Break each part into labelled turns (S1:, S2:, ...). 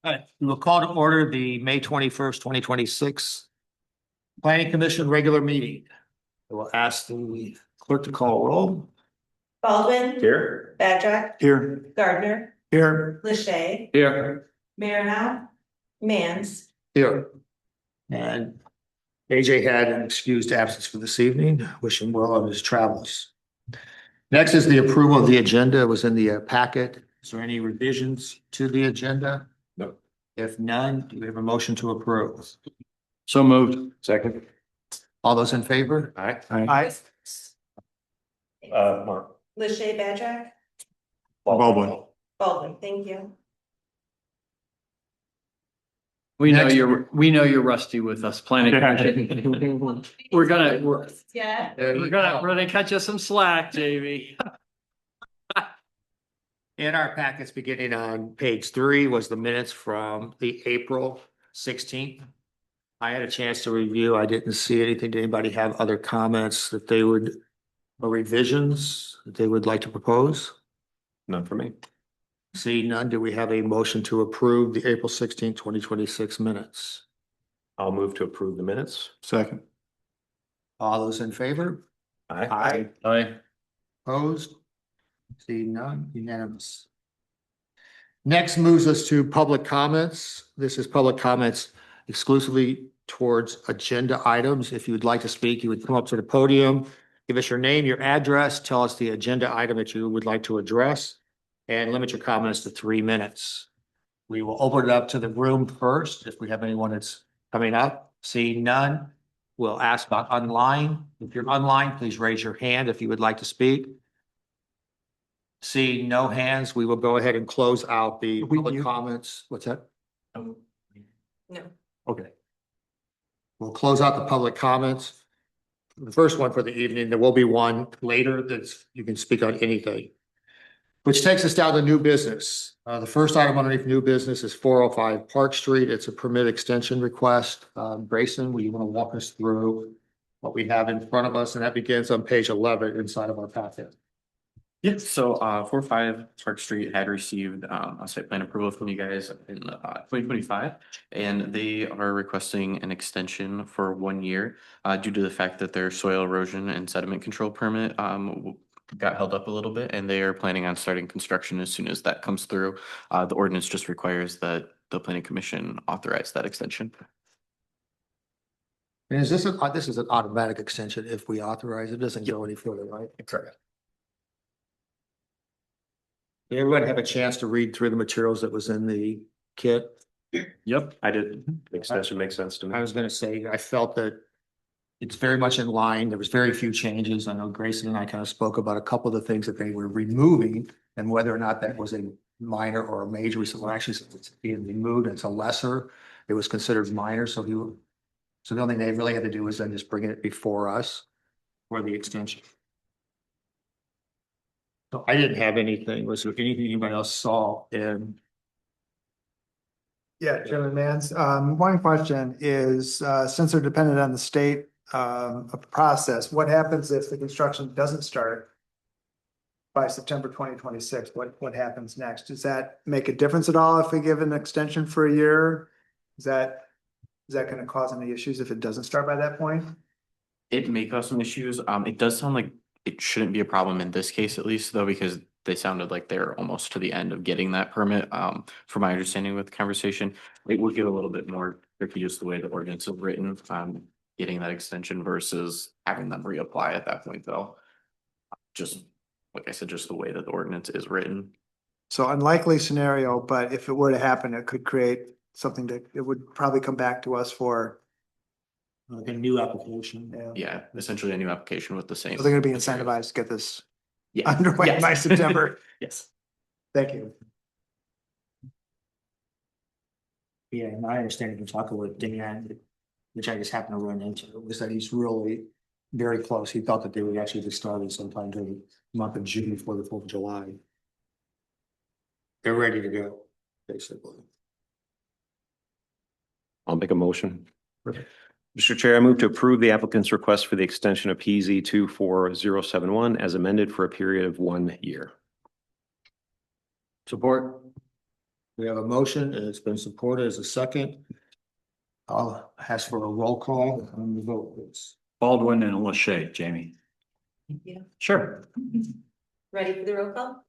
S1: All right, we will call to order the May 21st, 2026 Planning Commission regular meeting. I will ask the clerk to call roll.
S2: Baldwin.
S3: Here.
S2: Badger.
S3: Here.
S2: Gardner.
S3: Here.
S2: Lachey.
S3: Here.
S2: Maranow. Mans.
S1: Here. And AJ had an excused absence for this evening. Wish him well on his travels. Next is the approval of the agenda. It was in the packet. Is there any revisions to the agenda?
S3: No.
S1: If none, do we have a motion to approve?
S3: So moved. Second.
S1: All those in favor?
S3: Aye.
S1: Aye.
S3: Mark.
S2: Lachey Badger.
S3: Baldwin.
S2: Baldwin, thank you.
S4: We know
S1: Next.
S4: you're rusty with us planning commission. We're gonna cut you some slack, JV.
S1: In our packets, beginning on page 3, was the minutes from the April 16th. I had a chance to review. I didn't see anything. Did anybody have other comments that they would, or revisions that they would like to propose?
S3: None for me.
S1: See none. Do we have a motion to approve the April 16th, 2026 minutes?
S3: I'll move to approve the minutes.
S4: Second.
S1: All those in favor?
S3: Aye.
S4: Aye.
S1: Opposed? See none, unanimous. Next moves us to public comments. This is public comments exclusively towards agenda items. If you would like to speak, you would come up to the podium, give us your name, your address, tell us the agenda item that you would like to address, and limit your comments to 3 minutes. We will open it up to the room first. If we have anyone that's coming up, see none, we'll ask about online. If you're online, please raise your hand if you would like to speak. See no hands, we will go ahead and close out the public comments. What's that?
S2: No.
S1: Okay. We'll close out the public comments. The first one for the evening, there will be one later that's, you can speak on anything. Which takes us down to new business. The first item underneath new business is 405 Park Street. It's a permit extension request. Grayson, will you want to walk us through what we have in front of us? And that begins on page 11 inside of our packet.
S5: Yes, so 405 Park Street had received a site plan approval from you guys in 2025. And they are requesting an extension for 1 year due to the fact that their soil erosion and sediment control permit got held up a little bit, and they are planning on starting construction as soon as that comes through. The ordinance just requires that the planning commission authorize that extension.
S1: And is this this is an automatic extension if we authorize it? Doesn't go any further, right?
S5: Correct.
S1: Did everyone have a chance to read through the materials that was in the kit?
S4: Yep.
S3: I did. The extension makes sense to
S1: I
S3: me.
S1: was gonna say, I felt that it's very much in line. There was very few changes. I know Grayson and I kind of spoke about a couple of the things that they were removing and whether or not that was a minor or a major. We said, well, actually, since it's being removed, it's a lesser. It was considered minor, so the only thing they really had to do was then just bring it before us for the extension. So I didn't have anything. Was there anything anybody else saw in?
S6: Yeah, Chairman Mans, one question is, since they're dependent on the state process, what happens if the construction doesn't start by September 2026? What happens next? Does that make a difference at all if we give an extension for a year? Is that going to cause any issues if it doesn't start by that point?
S5: It may cause some issues. It does sound like it shouldn't be a problem in this case, at least, though, because they sounded like they're almost to the end of getting that permit. From my understanding with the conversation, it would get a little bit more tricky just the way the ordinance is written, getting that extension versus having them reapply at that point, though. Just like I said, just the way that the ordinance is written.
S6: So unlikely scenario, but if it were to happen, it could create something that it would probably come back to us for.
S1: Like a new application.
S5: Yeah, essentially a new application with the same.
S6: So they're going to be incentivized to get this
S5: Yeah.
S6: underway
S5: Yes.
S6: by September.
S5: Yes.
S6: Thank you.
S1: Yeah, and I understand from talking with Dan, which I just happened to run into, was that he's really very close. He thought that they would actually be started sometime during the month of June before the 4th of July. They're ready to go, basically.
S3: I'll make a motion. Mr. Chair, I move to approve the applicant's request for the extension of PZ 24071 as amended for a period of 1 year.
S4: Support.
S1: We have a motion and it's been supported as a second. I'll ask for a roll call on the vote, please.
S4: Baldwin and Lachey, Jamie.
S2: Thank you.
S4: Sure.
S2: Ready for the roll call?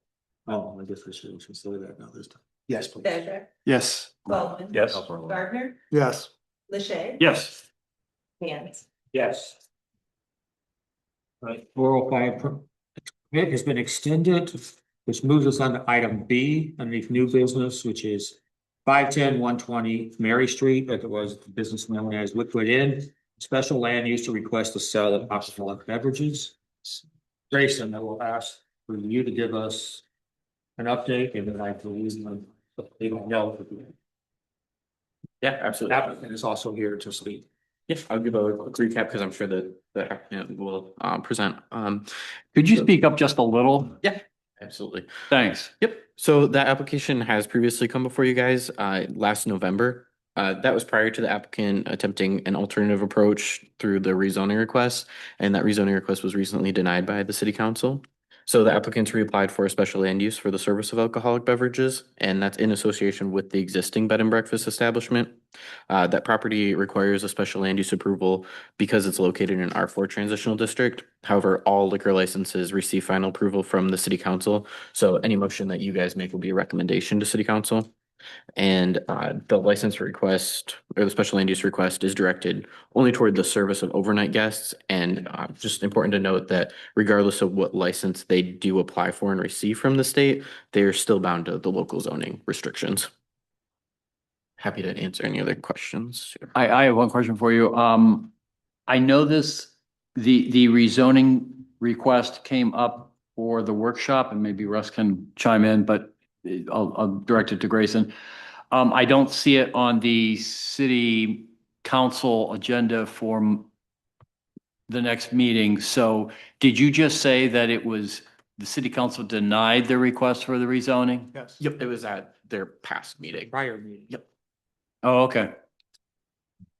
S1: Oh, I guess I should say that now this time. Yes, please.
S2: Badger,
S6: Yes.
S2: Baldwin.
S4: Yes.
S2: Gardner,
S6: Yes.
S2: LaShay.
S4: Yes.
S2: Mans.
S1: Yes. Right, 405 permit has been extended, which moves us on to item B underneath new business, which is 510-120 Mary Street, that was the business known as Liquid Inn. Special land use to request the sale of alcoholic beverages. Grayson, I will ask for you to give us an update, and then I believe they don't know.
S5: Yeah, absolutely.
S1: Applicant is also here to speak.
S5: Yes, I'll give a quick recap because I'm sure that the applicant will present.
S4: Could you speak up just a little?
S5: Absolutely.
S4: Thanks.
S5: Yep. So that application has previously come before you guys last November. That was prior to the applicant attempting an alternative approach through the rezoning request, and that rezoning request was recently denied by the city council. So the applicants reapplied for a special land use for the service of alcoholic beverages, and that's in association with the existing bed and breakfast establishment. That property requires a special land use approval because it's located in R4 transitional district. However, all liquor licenses receive final approval from the city council. So any motion that you guys make will be a recommendation to city council. And the license request or the special land use request is directed only toward the service of overnight guests. And just important to note that regardless of what license they do apply for and receive from the state, they are still bound to the local zoning restrictions. Happy to answer any other questions.
S4: I have one question for you. I know the rezoning request came up for the workshop, and maybe Russ can chime in, but I'll direct it to Grayson. I don't see it on the city council agenda for the next meeting. So did you just say that it was the city council denied the request for the rezoning?
S6: Yes.
S5: Yep, it was at their past meeting.
S1: Prior meeting.
S5: Yep.
S4: Oh, okay.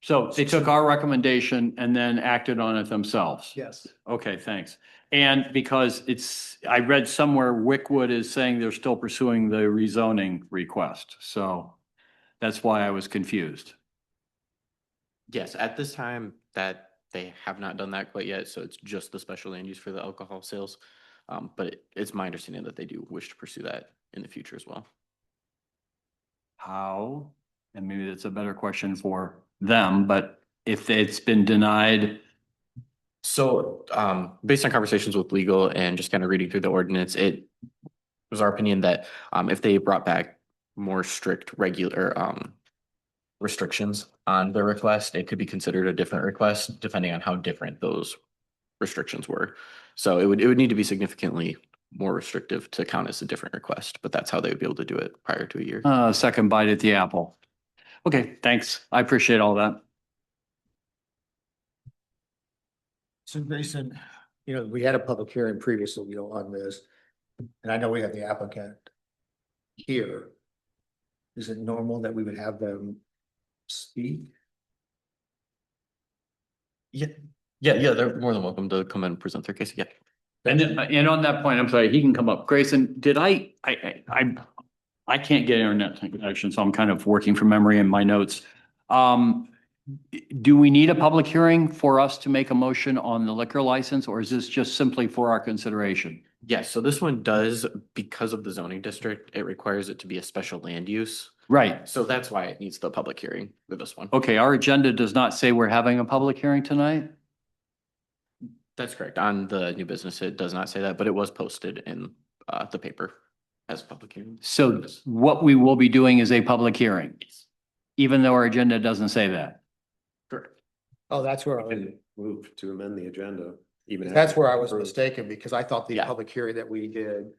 S4: So they took our recommendation and then acted on it themselves?
S6: Yes.
S4: Okay, thanks. And because I read somewhere Wickwood is saying they're still pursuing the rezoning request. So that's why I was confused.
S5: Yes, at this time that they have not done that quite yet, so it's just the special land use for the alcohol sales. But it's my understanding that they do wish to pursue that in the future as well.
S4: How? And maybe that's a better question for them, but if it's been denied,
S5: So, based on conversations with legal and just kind of reading through the ordinance, it was our opinion that, if they brought back more strict regular, restrictions on the request, it could be considered a different request depending on how different those restrictions were. So it would need to be significantly more restrictive to count as a different request, but that's how they would be able to do it prior to a year.
S4: second bite at the apple. Okay, thanks. I appreciate all that.
S1: So Grayson, we had a public hearing previously, on this, and I know we have the applicant here. Is it normal that we would have them speak?
S5: Yeah, they're more than welcome to come and present their case. Yeah.
S4: And on that point, I'm sorry, he can come up. Grayson, did I can't get internet connection, so I'm kind of working from memory in my notes. Do we need a public hearing for us to make a motion on the liquor license, or is this just simply for our consideration?
S5: Yes, so this one does, because of the zoning district, it requires it to be a special land use.
S4: Right.
S5: So that's why it needs the public hearing for this one.
S4: Okay, our agenda does not say we're having a public hearing tonight?
S5: That's correct. On the new business, it does not say that, but it was posted in the paper as a public hearing.
S4: So what we will be doing is a public hearing, even though our agenda doesn't say that.
S5: Correct.
S1: Oh, that's where,
S3: And move to amend the agenda, even.
S1: that's
S3: after
S1: where I was
S3: approved.
S1: mistaken, because I thought the
S5: Yeah.
S1: public hearing that we did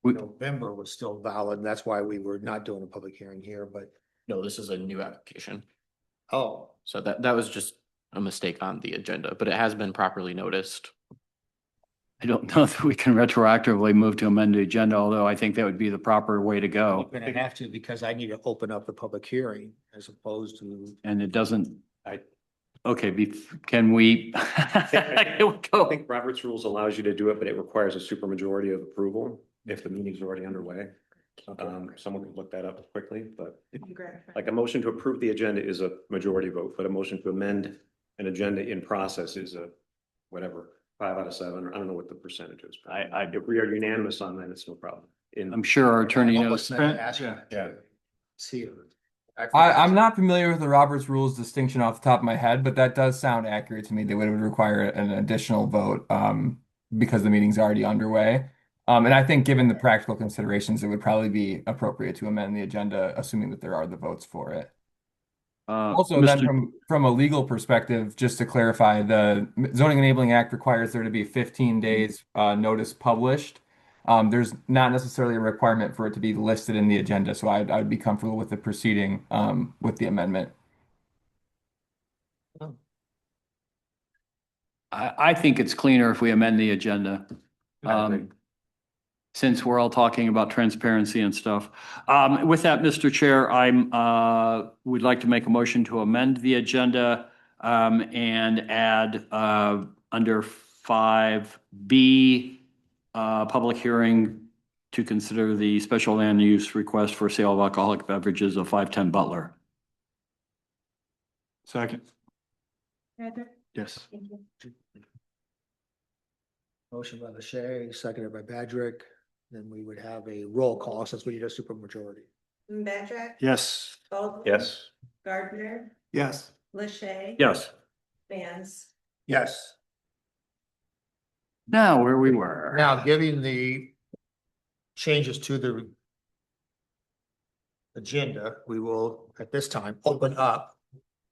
S4: We-
S1: November was still valid, and that's why we were not doing a public hearing here, but,
S5: No, this is a new application.
S1: oh,
S5: So that was just a mistake on the agenda, but it has been properly noticed.
S4: I don't know that we can retroactively move to amend the agenda, although I think that would be the proper way to
S1: I'm
S4: go.
S1: gonna have to, because I need to open up the public hearing as opposed to.
S4: And it doesn't, okay, can we?
S3: I think Robert's rules allows you to do it, but it requires a supermajority of approval if the meeting's already underway. Someone could look that up quickly, but
S2: Grant.
S3: like a motion to approve the agenda is a majority vote, but a motion to amend an agenda in process is a whatever, 5 out of 7, or I don't know what the percentage is. If we are unanimous on that, it's no problem.
S4: I'm sure our attorney knows.
S3: Yeah.
S1: See.
S7: I'm not familiar with the Roberts Rules distinction off the top of my head, but that does sound accurate to me. They would require an additional vote because the meeting's already underway. And I think given the practical considerations, it would probably be appropriate to amend the agenda, assuming that there are the votes for it. Also, then from a legal perspective, just to clarify, the Zoning Enabling Act requires there to be 15 days notice published. There's not necessarily a requirement for it to be listed in the agenda, so I'd be comfortable with the proceeding with the amendment.
S4: I think it's cleaner if we amend the agenda. Since we're all talking about transparency and stuff. With that, Mr. Chair, would like to make a motion to amend the agenda and add under 5B, public hearing to consider the special land use request for sale of alcoholic beverages of 510 Butler.
S7: Second.
S2: Gardner.
S7: Yes.
S2: Thank you.
S1: Motion by Leshay, seconded by Badrick. Then we would have a roll call since we need a supermajority.
S2: Badrick.
S7: Yes.
S2: Baldwin.
S3: Yes.
S2: Gardner.
S6: Yes.
S2: LaShay.
S3: Yes.
S2: Vance.
S1: Yes.
S4: Now where we were.
S1: Now, giving the changes to the agenda, we will, at this time, open up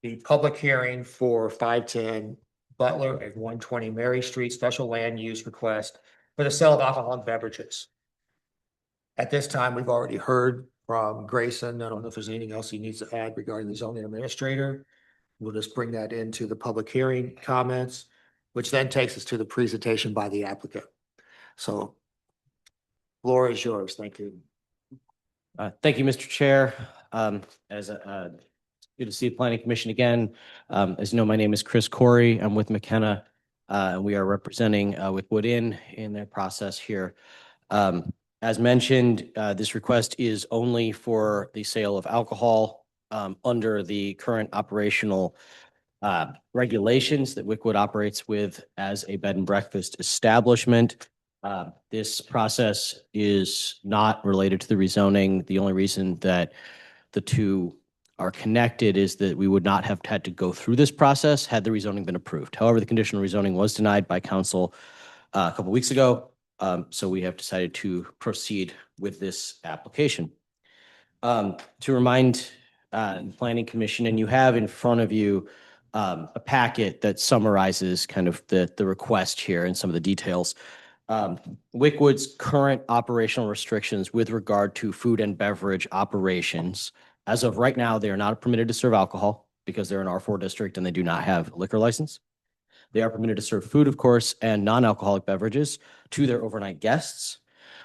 S1: the public hearing for 510 Butler at 120 Mary Street, special land use request for the sale of alcoholic beverages. At this time, we've already heard from Grayson. I don't know if there's anything else he needs to add regarding the zoning administrator. We'll just bring that into the public hearing comments, which then takes us to the presentation by the applicant. So floor is yours. Thank you.
S8: Thank you, Mr. Chair. Good to see the Planning Commission again. As you know, my name is Chris Corey. I'm with McKenna, and we are representing Wickwood Inn in their process here. As mentioned, this request is only for the sale of alcohol under the current operational regulations that Wickwood operates with as a bed and breakfast establishment. This process is not related to the rezoning. The only reason that the two are connected is that we would not have had to go through this process had the rezoning been approved. However, the conditional rezoning was denied by council a couple weeks ago. So we have decided to proceed with this application. To remind the Planning Commission, and you have in front of you a packet that summarizes kind of the request here and some of the details. Wickwood's current operational restrictions with regard to food and beverage operations. As of right now, they are not permitted to serve alcohol because they're an R4 district and they do not have a liquor license. They are permitted to serve food, of course, and non-alcoholic beverages to their overnight guests.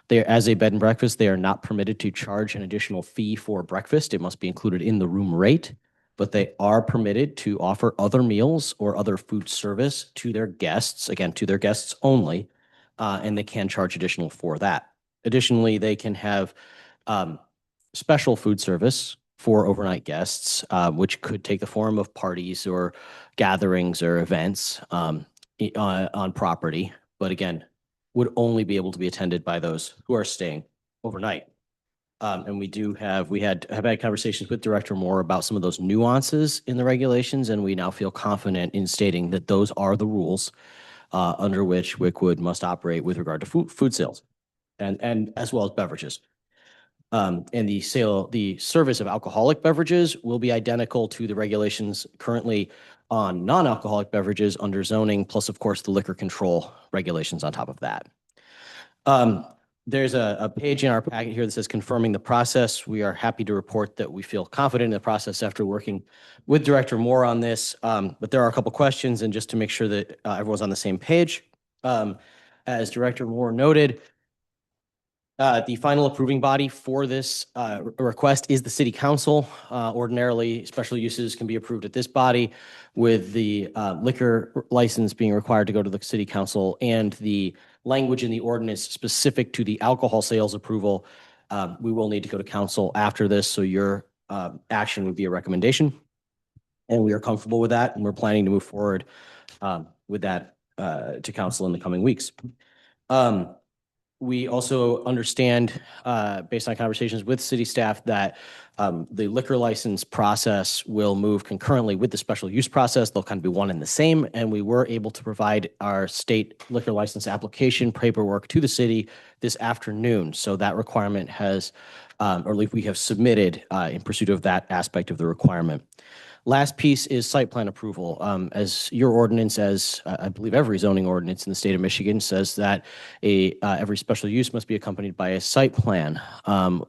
S8: They, as a bed and breakfast, they are not permitted to charge an additional fee for breakfast. It must be included in the room rate, but they are permitted to offer other meals or other food service to their guests, again, to their guests only, and they can charge additional for that. Additionally, they can have special food service for overnight guests, which could take the form of parties or gatherings or events on property, but again, would only be able to be attended by those who are staying overnight. And we have had conversations with Director Moore about some of those nuances in the regulations, and we now feel confident in stating that those are the rules under which Wickwood must operate with regard to food sales and as well as beverages. And the service of alcoholic beverages will be identical to the regulations currently on non-alcoholic beverages under zoning, plus of course the liquor control regulations on top of that. There's a page in our packet here that says confirming the process. We are happy to report that we feel confident in the process after working with Director Moore on this. But there are a couple questions, and just to make sure that everyone's on the same page. As Director Moore noted, the final approving body for this request is the City Council. Ordinarily, special uses can be approved at this body, with the liquor license being required to go to the City Council, and the language in the ordinance specific to the alcohol sales approval We will need to go to council after this, so your action would be a recommendation. And we are comfortable with that, and we're planning to move forward with that to council in the coming weeks. We also understand, based on conversations with city staff, that the liquor license process will move concurrently with the special use process. They'll kind of be one and the same, and we were able to provide our state liquor license application paperwork to the city this afternoon. So that requirement has, or at least we have submitted in pursuit of that aspect of the requirement. Last piece is site plan approval. As your ordinance, as I believe every zoning ordinance in the state of Michigan says that every special use must be accompanied by a site plan.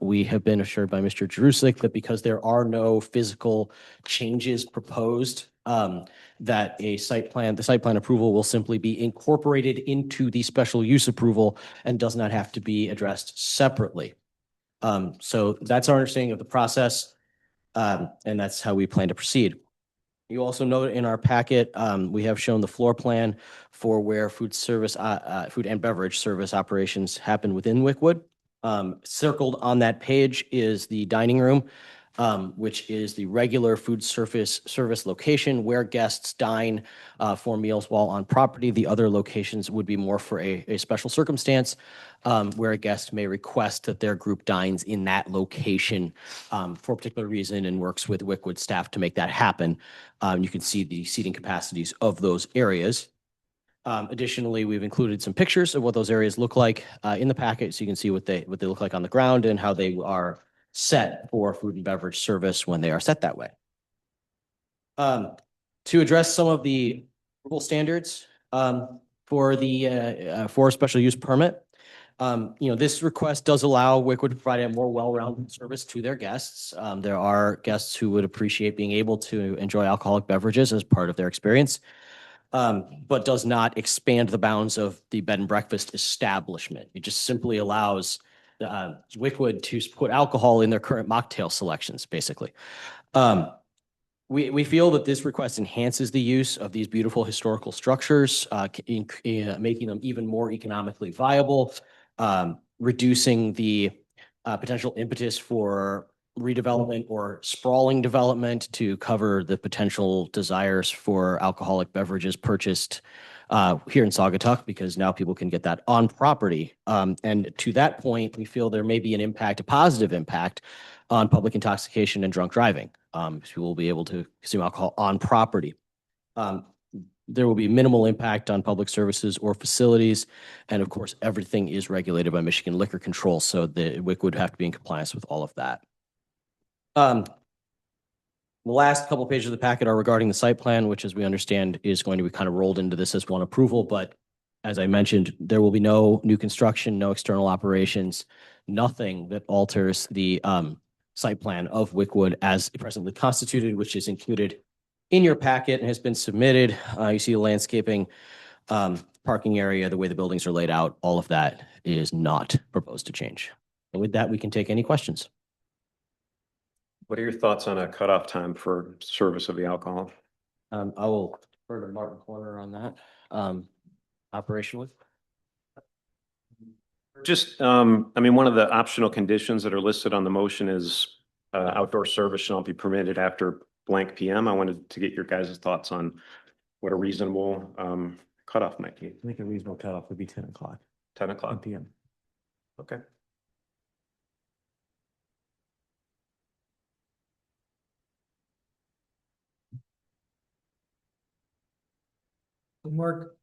S8: We have been assured by Mr. Jerusik that because there are no physical changes proposed, that the site plan approval will simply be incorporated into the special use approval and does not have to be addressed separately. So that's our understanding of the process. And that's how we plan to proceed. You also note in our packet, we have shown the floor plan for where food and beverage service operations happen within Wickwood. Circled on that page is the dining room, which is the regular food service location where guests dine for meals while on property. The other locations would be more for a special circumstance where a guest may request that their group dines in that location for a particular reason and works with Wickwood staff to make that happen. You can see the seating capacities of those areas. Additionally, we've included some pictures of what those areas look like in the packet, so you can see what they look like on the ground and how they are set for food and beverage service when they are set that way. To address some of the approval standards for the for a special use permit, this request does allow Wickwood to provide a more well-rounded service to their guests. There are guests who would appreciate being able to enjoy alcoholic beverages as part of their experience, but does not expand the bounds of the bed and breakfast establishment. It just simply allows Wickwood to put alcohol in their current mocktail selections, basically. We feel that this request enhances the use of these beautiful historical structures, making them even more economically viable, reducing the potential impetus for redevelopment or sprawling development to cover the potential desires for alcoholic beverages purchased here in Saugatuck, because now people can get that on property. And to that point, we feel there may be a positive impact on public intoxication and drunk driving. People will be able to consume alcohol on property. There will be minimal impact on public services or facilities. And of course, everything is regulated by Michigan Liquor Control, so the WIC would have to be in compliance with all of that. The last couple of pages of the packet are regarding the site plan, which, as we understand, is going to be kind of rolled into this as one approval. But as I mentioned, there will be no new construction, no external operations, nothing that alters the site plan of Wickwood as presently constituted, which is included in your packet and has been submitted. You see the landscaping, parking area, the way the buildings are laid out, all of that is not proposed to change. And with that, we can take any questions.
S3: What are your thoughts on a cutoff time for service of the alcohol?
S8: I will defer to Martin Corner on that, operationally.
S3: Just, I mean, one of the optional conditions that are listed on the motion is outdoor service shall not be permitted after blank PM. I wanted to get your guys' thoughts on what a reasonable cutoff might be.
S9: I think a reasonable cutoff would be 10 o'clock.
S3: 10 o'clock.
S9: PM.
S3: Okay.
S1: Mark,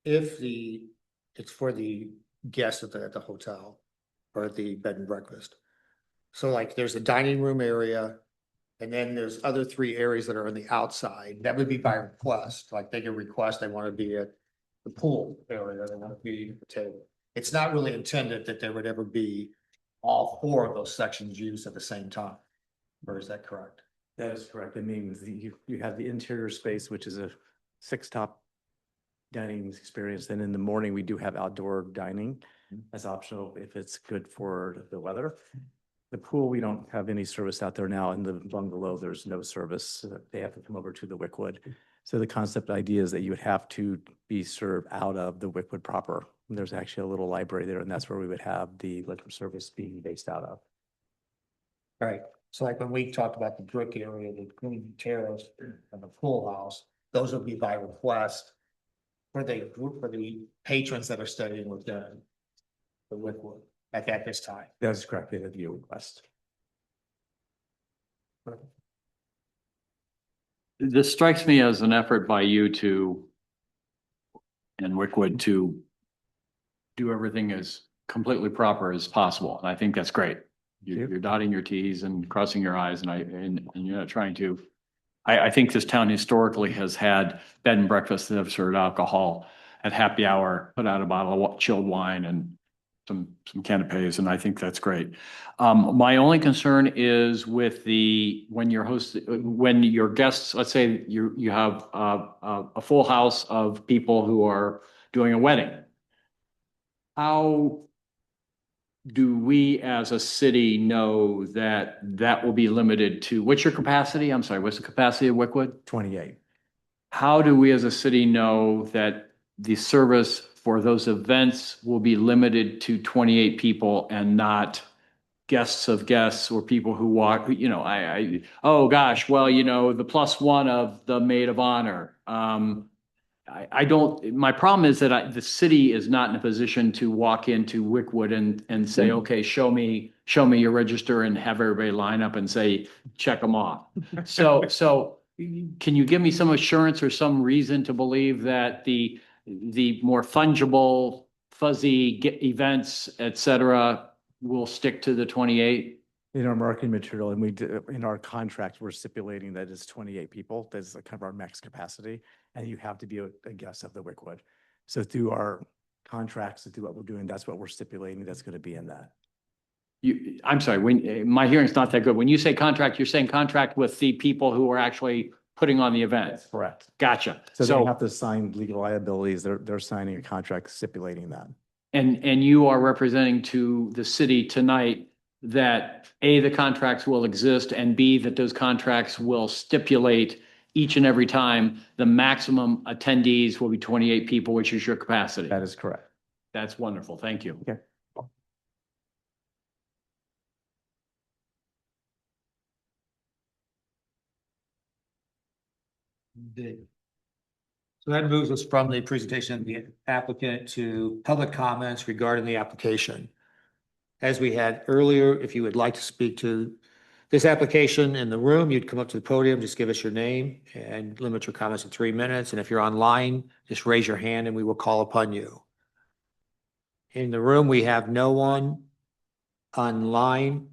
S1: if it's for the guests at the hotel or at the bed and breakfast. So like there's a dining room area and then there's other 3 areas that are on the outside. That would be by request, like they can request they want to be at the pool area, they want to be at the table. It's not really intended that there would ever be all 4 of those sections used at the same time. Or is that correct?
S9: That is correct. I mean, you have the interior space, which is a 6-top dining experience. Then in the morning, we do have outdoor dining as optional if it's good for the weather. The pool, we don't have any service out there now. In the bungalow, there's no service. They have to come over to the Wickwood. So the concept idea is that you would have to be served out of the Wickwood proper. There's actually a little library there, and that's where we would have the liquor service being based out of.
S1: Right, so like when we talked about the brick area, the green terrace and the pool house, those would be by request. For the patrons that are studying with the Wickwood at this time.
S9: That is correct, they have the request.
S4: This strikes me as an effort by you to and Wickwood to do everything as completely proper as possible. And I think that's great. You're dotting your Ts and crossing your Is and you're not trying to. I think this town historically has had bed and breakfast that have served alcohol at happy hour, put out a bottle of chilled wine and some canapes, and I think that's great. My only concern is with when your guests, let's say you have a full house of people who are doing a wedding. How do we as a city know that that will be limited to, what's your capacity? I'm sorry, what's the capacity of Wickwood?
S9: 28.
S4: How do we as a city know that the service for those events will be limited to 28 people and not guests of guests or people who walk, oh gosh, well, the +1 of the maid of honor. My problem is that the city is not in a position to walk into Wickwood and say, okay, show me your register and have everybody line up and say, check them off. So can you give me some assurance or some reason to believe that the more fungible, fuzzy events, et cetera, will stick to the 28?
S9: In our marketing material, and in our contract, we're stipulating that it's 28 people. That's kind of our max capacity, and you have to be a guest of the Wickwood. So through our contracts, to do what we're doing, that's what we're stipulating. That's going to be in that.
S4: I'm sorry, my hearing's not that good. When you say contract, you're saying contract with the people who are actually putting on the event.
S9: Correct.
S4: Gotcha.
S9: So they have to sign legal liabilities. They're signing a contract stipulating that.
S4: And you are representing to the city tonight that A, the contracts will exist, and B, that those contracts will stipulate each and every time the maximum attendees will be 28 people, which is your capacity.
S9: That is correct.
S4: That's wonderful. Thank you.
S9: Okay.
S1: So that moves us from the presentation of the applicant to public comments regarding the application. As we had earlier, if you would like to speak to this application in the room, you'd come up to the podium, just give us your name and limit your comments to 3 minutes. And if you're online, just raise your hand and we will call upon you. In the room, we have no one. Online,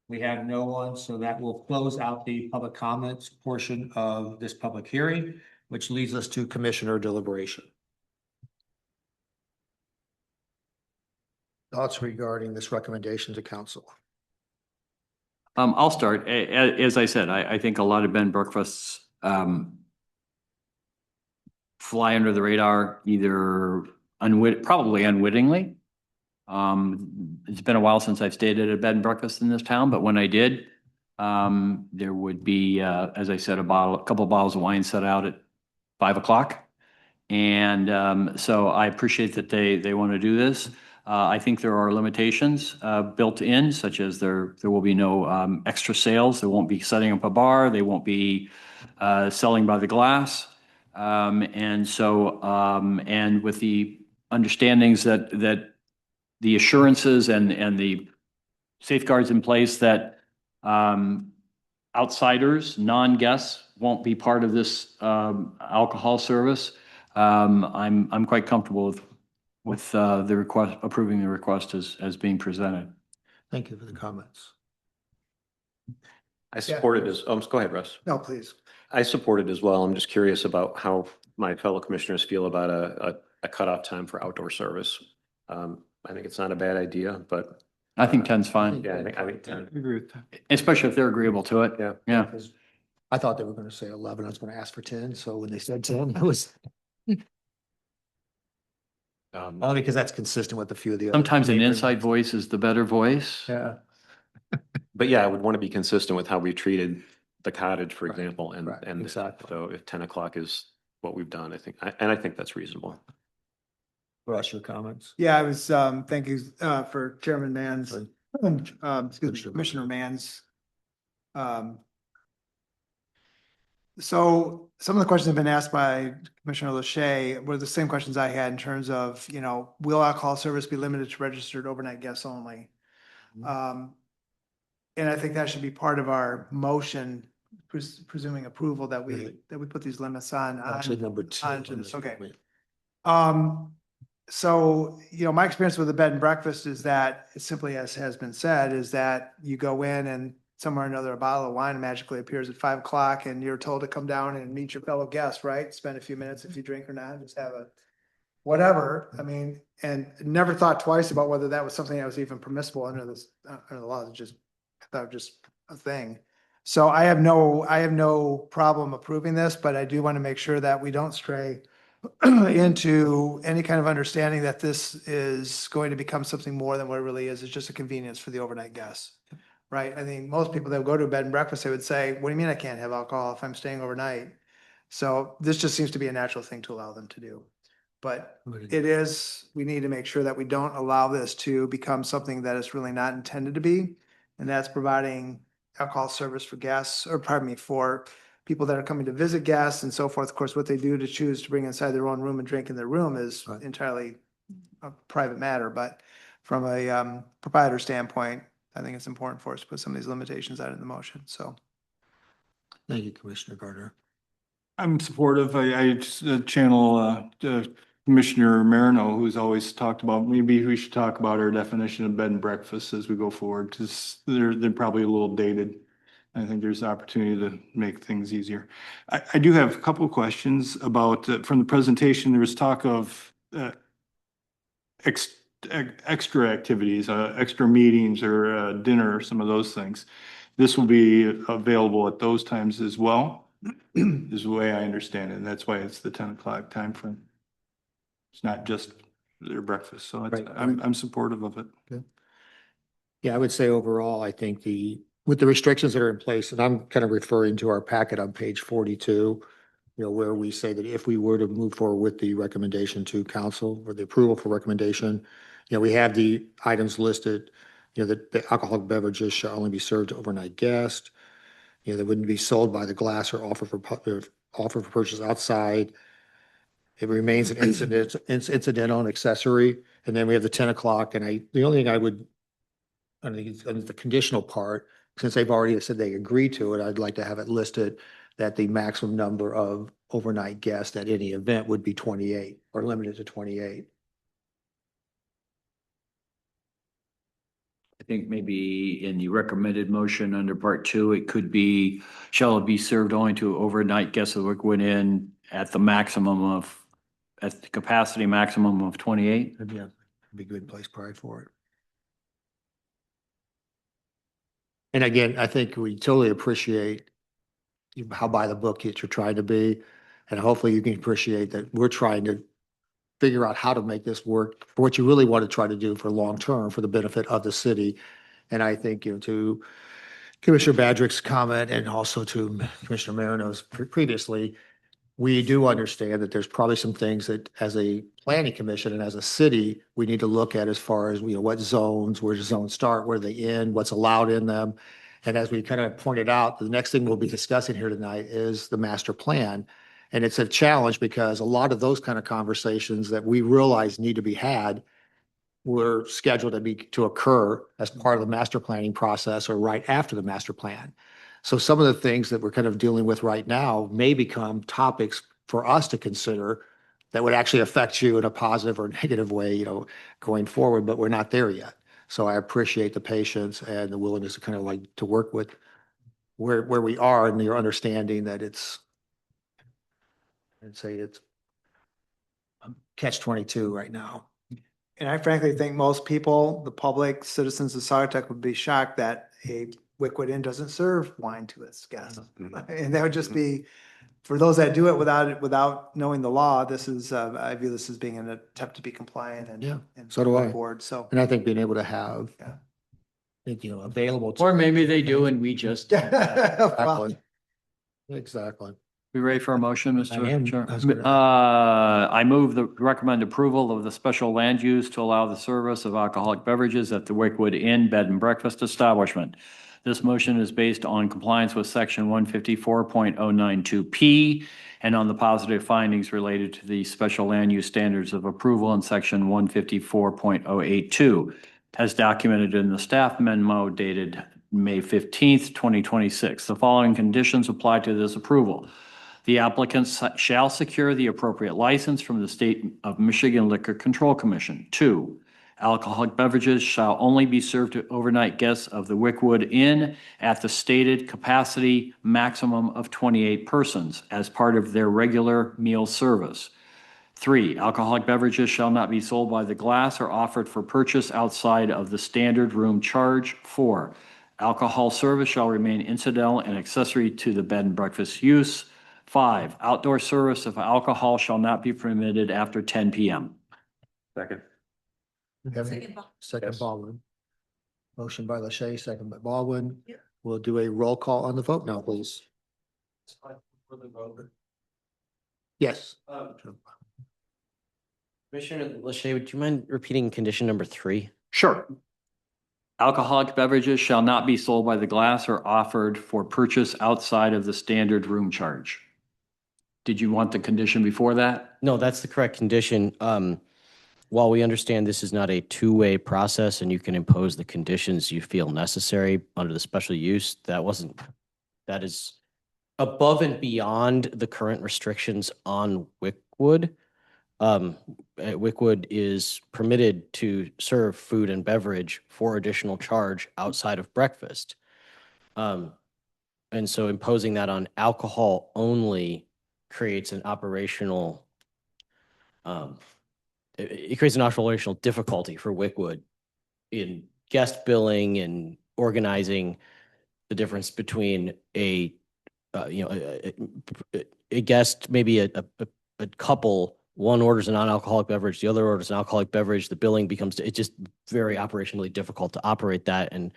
S1: we have no one, so that will close out the public comments portion of this public hearing, which leads us to commissioner deliberation. Thoughts regarding this recommendation to council?
S4: I'll start. As I said, I think a lot of bed and breakfasts fly under the radar, either probably unwittingly. It's been a while since I've stayed at a bed and breakfast in this town, but when I did, there would be, as I said, a couple of bottles of wine set out at 5 o'clock. And so I appreciate that they want to do this. I think there are limitations built in, such as there will be no extra sales. There won't be setting up a bar. They won't be selling by the glass. And with the understandings that the assurances and the safeguards in place that outsiders, non-guests won't be part of this alcohol service. I'm quite comfortable with the request, approving the request as being presented.
S1: Thank you for the comments.
S3: I support it go ahead, Russ.
S6: No, please.
S3: I support it as well. I'm just curious about how my fellow commissioners feel about a cutoff time for outdoor service. I think it's not a bad idea, but
S4: I think 10's fine,
S3: yeah, I think 10.
S6: Agree with that.
S4: especially if they're agreeable to it.
S3: Yeah.
S4: Yeah.
S1: Because I thought they were going to say 11. I was going to ask for 10. So when they said 10, I was only because that's consistent with a few of the other.
S4: Sometimes an
S1: neighboring-
S4: inside voice is the better voice.
S6: Yeah.
S3: But yeah, I would want to be consistent with how we treated the cottage, for
S1: Right,
S3: example, and,
S1: right,
S3: and
S1: exactly.
S3: so if 10 o'clock is what we've done, I think that's reasonable.
S1: Russ, your comments?
S6: Yeah, I was, thank you, for Chairman Mann's,
S1: Sorry.
S6: excuse me, Commissioner Mann's. So some of the questions have been asked by Commissioner Lachey were the same questions I had in terms of, will alcohol service be limited to registered overnight guests only? And I think that should be part of our motion, presuming approval that
S1: Right.
S6: we put these limits on.
S1: Actually, number two.
S6: onto this. Okay. So, my experience with the bed and breakfast is that, simply as has been said, is that you go in and somewhere or another, a bottle of wine magically appears at 5 o'clock and you're told to come down and meet your fellow guests, right? Spend a few minutes if you drink or not, just have a whatever. I mean, and never thought twice about whether that was something that was even permissible under this, under the law. It's just, I thought it was just a thing. So I have no problem approving this, but I do want to make sure that we don't stray into any kind of understanding that this is going to become something more than what it really is. It's just a convenience for the overnight guests. Right? I think most people that go to a bed and breakfast, they would say, what do you mean I can't have alcohol if I'm staying overnight? So this just seems to be a natural thing to allow them to do. But we need to make sure that we don't allow this to become something that it's really not intended to be. And that's providing alcohol service for guests, or pardon me, for people that are coming to visit guests and so forth. Of course, what they do to choose to bring inside their own room and drink in their room is
S1: Right.
S6: entirely a private matter. But from a proprietor standpoint, I think it's important for us to put some of these limitations out in the motion, so.
S1: Thank you, Commissioner Gardner.
S10: I'm supportive. I just channel Commissioner Marino, who's always talked about, maybe we should talk about our definition of bed and breakfast as we go forward, because they're probably a little dated. I think there's opportunity to make things easier. I do have a couple of questions about, from the presentation, there was talk of extra activities, extra meetings or dinner, some of those things. This will be available at those times as well, is the way I understand it. And that's why it's the 10 o'clock time frame. It's not just their breakfast. So
S1: Right.
S10: I'm supportive of it.
S1: Yeah, I would say overall, I think with the restrictions that are in place, and I'm kind of referring to our packet on page 42, where we say that if we were to move forward with the recommendation to council or the approval for recommendation, we have the items listed, that the alcoholic beverages shall only be served to overnight guests. They wouldn't be sold by the glass or offer for purchase outside. It remains an incidental and accessory. And then we have the 10 o'clock. And the only thing I think it's under the conditional part, since they've already said they agree to it, I'd like to have it listed that the maximum number of overnight guests at any event would be 28 or limited to 28.
S4: I think maybe in the recommended motion under part 2, it could be, shall it be served only to overnight guests of the Wickwood Inn at the capacity maximum of 28?
S1: That'd be a good place probably for it. And again, I think we totally appreciate how by the book you're trying to be. And hopefully you can appreciate that we're trying to figure out how to make this work for what you really want to try to do for long-term for the benefit of the city. And I think, to Commissioner Badrick's comment and also to Commissioner Marino's previously, we do understand that there's probably some things that as a planning commission and as a city, we need to look at as far as, what zones, where does zones start, where they end, what's allowed in them. And as we kind of pointed out, the next thing we'll be discussing here tonight is the master plan. And it's a challenge because a lot of those kind of conversations that we realize need to be had were scheduled to occur as part of the master planning process or right after the master plan. So some of the things that we're kind of dealing with right now may become topics for us to consider that would actually affect you in a positive or negative way, going forward, but we're not there yet. So I appreciate the patience and the willingness to kind of to work with where we are and your understanding that it's catch-22 right now.
S6: And I frankly think most people, the public, citizens of Sagatuck would be shocked that a Wickwood Inn doesn't serve wine to its guests. And that would just be, for those that do it without knowing the law, this is, I view this as being an attempt to be compliant and.
S1: Yeah,
S6: and
S1: so do I.
S6: move forward. So.
S1: And I think being able to have,
S6: Yeah.
S1: available.
S4: Or maybe they do and we just.
S6: Well,
S1: Exactly.
S4: We ready for a motion,
S1: I
S4: Mr.
S1: am.
S4: Chair?
S1: I was gonna-
S4: I move the recommend approval of the special land use to allow the service of alcoholic beverages at the Wickwood Inn Bed and Breakfast establishment. This motion is based on compliance with section 154.092P and on the positive findings related to the special land use standards of approval in section 154.082, as documented in the staff memo dated May 15th, 2026. The following conditions apply to this approval. The applicants shall secure the appropriate license from the State of Michigan Liquor Control Commission. 2, alcoholic beverages shall only be served to overnight guests of the Wickwood Inn at the stated capacity maximum of 28 persons as part of their regular meal service. 3, alcoholic beverages shall not be sold by the glass or offered for purchase outside of the standard room charge. 4, alcohol service shall remain incidental and accessory to the bed and breakfast use. 5, outdoor service of alcohol shall not be permitted after 10 p.m.
S3: Second.
S2: Second Baldwin.
S1: Second
S3: Yes.
S1: Baldwin. Motion by Lachey, second by Baldwin.
S2: Yep.
S1: We'll do a roll call on the vote now, please. Yes.
S8: Commissioner Lachey, would you mind repeating condition number 3?
S4: Sure. Alcoholic beverages shall not be sold by the glass or offered for purchase outside of the standard room charge. Did you want the condition before that?
S8: No, that's the correct condition. While we understand this is not a two-way process and you can impose the conditions you feel necessary under the special use, that is above and beyond the current restrictions on Wickwood. Wickwood is permitted to serve food and beverage for additional charge outside of breakfast. And so imposing that on alcohol only creates an operational, it creates an operational difficulty for Wickwood in guest billing and organizing the difference between a guest, maybe a couple. One orders a non-alcoholic beverage, the other orders an alcoholic beverage, the billing becomes, it's just very operationally difficult to operate that. And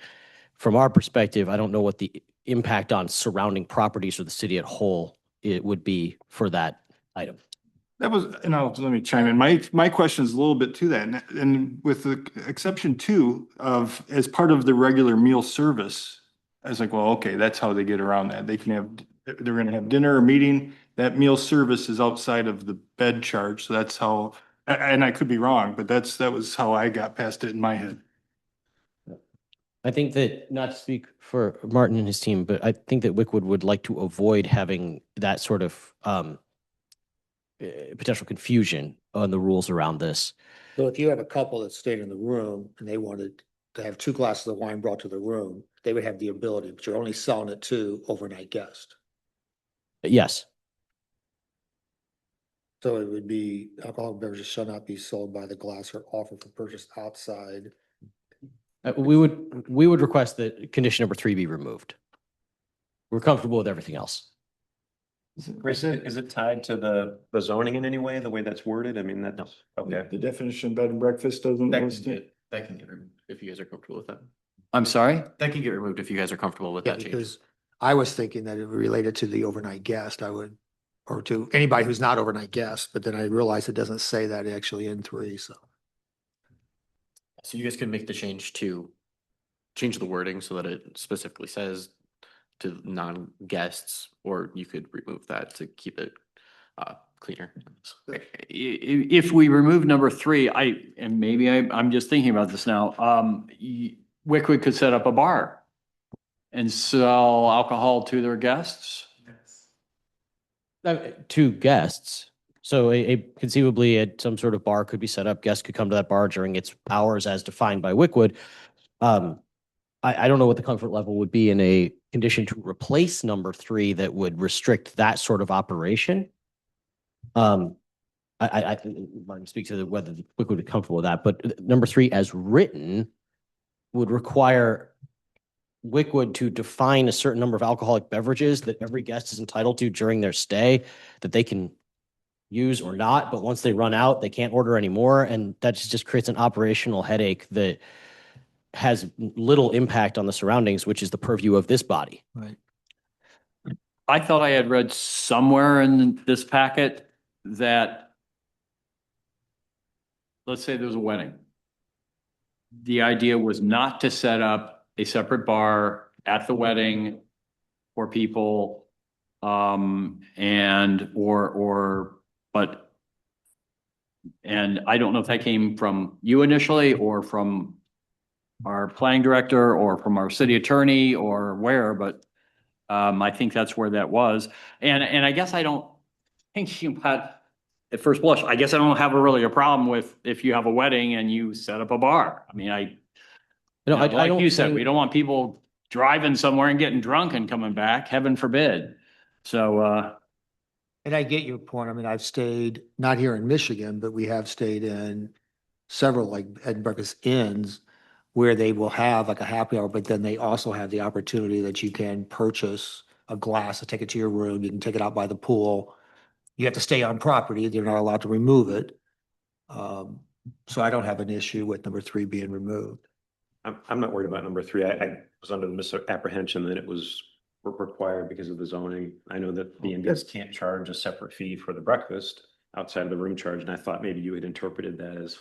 S8: from our perspective, I don't know what the impact on surrounding properties or the city at whole it would be for that item.
S10: That was, and let me chime in. My question is a little bit to that. And with the exception 2 of, as part of the regular meal service, I was like, well, okay, that's how they get around that. They can have, they're gonna have dinner or meeting. That meal service is outside of the bed charge. So that's how, and I could be wrong, but that was how I got past it in my head.
S8: I think that, not to speak for Martin and his team, but I think that Wickwood would like to avoid having that sort of potential confusion on the rules around this.
S1: So if you have a couple that stayed in the room and they wanted to have 2 glasses of wine brought to the room, they would have the ability, but you're only selling it to overnight guests.
S8: Yes,
S1: So it would be alcoholic beverages shall not be sold by the glass or offered for purchase outside.
S8: we would request that condition number 3 be removed. We're comfortable with everything else.
S3: Is it tied to the zoning in any way, the way that's worded? I mean, that's, okay.
S10: The definition of bed and breakfast doesn't list it.
S5: That can get removed if you guys are comfortable with that.
S4: I'm sorry?
S5: That can get removed if you guys are comfortable with
S1: Yeah,
S5: that change.
S1: because I was thinking that it related to the overnight guest, or to anybody who's not overnight guest, but then I realized it doesn't say that actually in 3, so.
S5: So you guys can make the change to change the wording so that it specifically says to non-guests, or you could remove that to keep it cleaner.
S4: If we remove number 3, and maybe I'm just thinking about this now, Wickwood could set up a bar and sell alcohol to their guests.
S8: To guests. So conceivably some sort of bar could be set up. Guests could come to that bar during its hours as defined by Wickwood. I don't know what the comfort level would be in a condition to replace number 3 that would restrict that sort of operation. I want to speak to whether Wickwood would be comfortable with that, but number 3 as written would require Wickwood to define a certain number of alcoholic beverages that every guest is entitled to during their stay that they can use or not, but once they run out, they can't order anymore. And that just creates an operational headache that has little impact on the surroundings, which is the purview of this body.
S1: Right.
S4: I thought I had read somewhere in this packet that, let's say there's a wedding. The idea was not to set up a separate bar at the wedding for people, and I don't know if that came from you initially or from our planning director or from our city attorney or where, but I think that's where that was. And I guess I don't, thinking about at first blush, I guess I don't have really a problem with if you have a wedding and you set up a bar. I mean,
S8: No, I
S4: like
S8: don't
S4: you said, we
S8: think,
S4: don't want people driving somewhere and getting drunk and coming back, heaven forbid. So,
S1: And I get your point. I mean, I've stayed, not here in Michigan, but we have stayed in several like bed and breakfast inns where they will have like a happy hour, but then they also have the opportunity that you can purchase a glass and take it to your room. You can take it out by the pool. You have to stay on property. They're not allowed to remove it. So I don't have an issue with number 3 being removed.
S3: I'm not worried about number 3. I was under the misapprehension that it was required because of the zoning. I know that B and Bs can't charge a separate fee for the breakfast outside of the room charge, and I thought maybe you had interpreted that as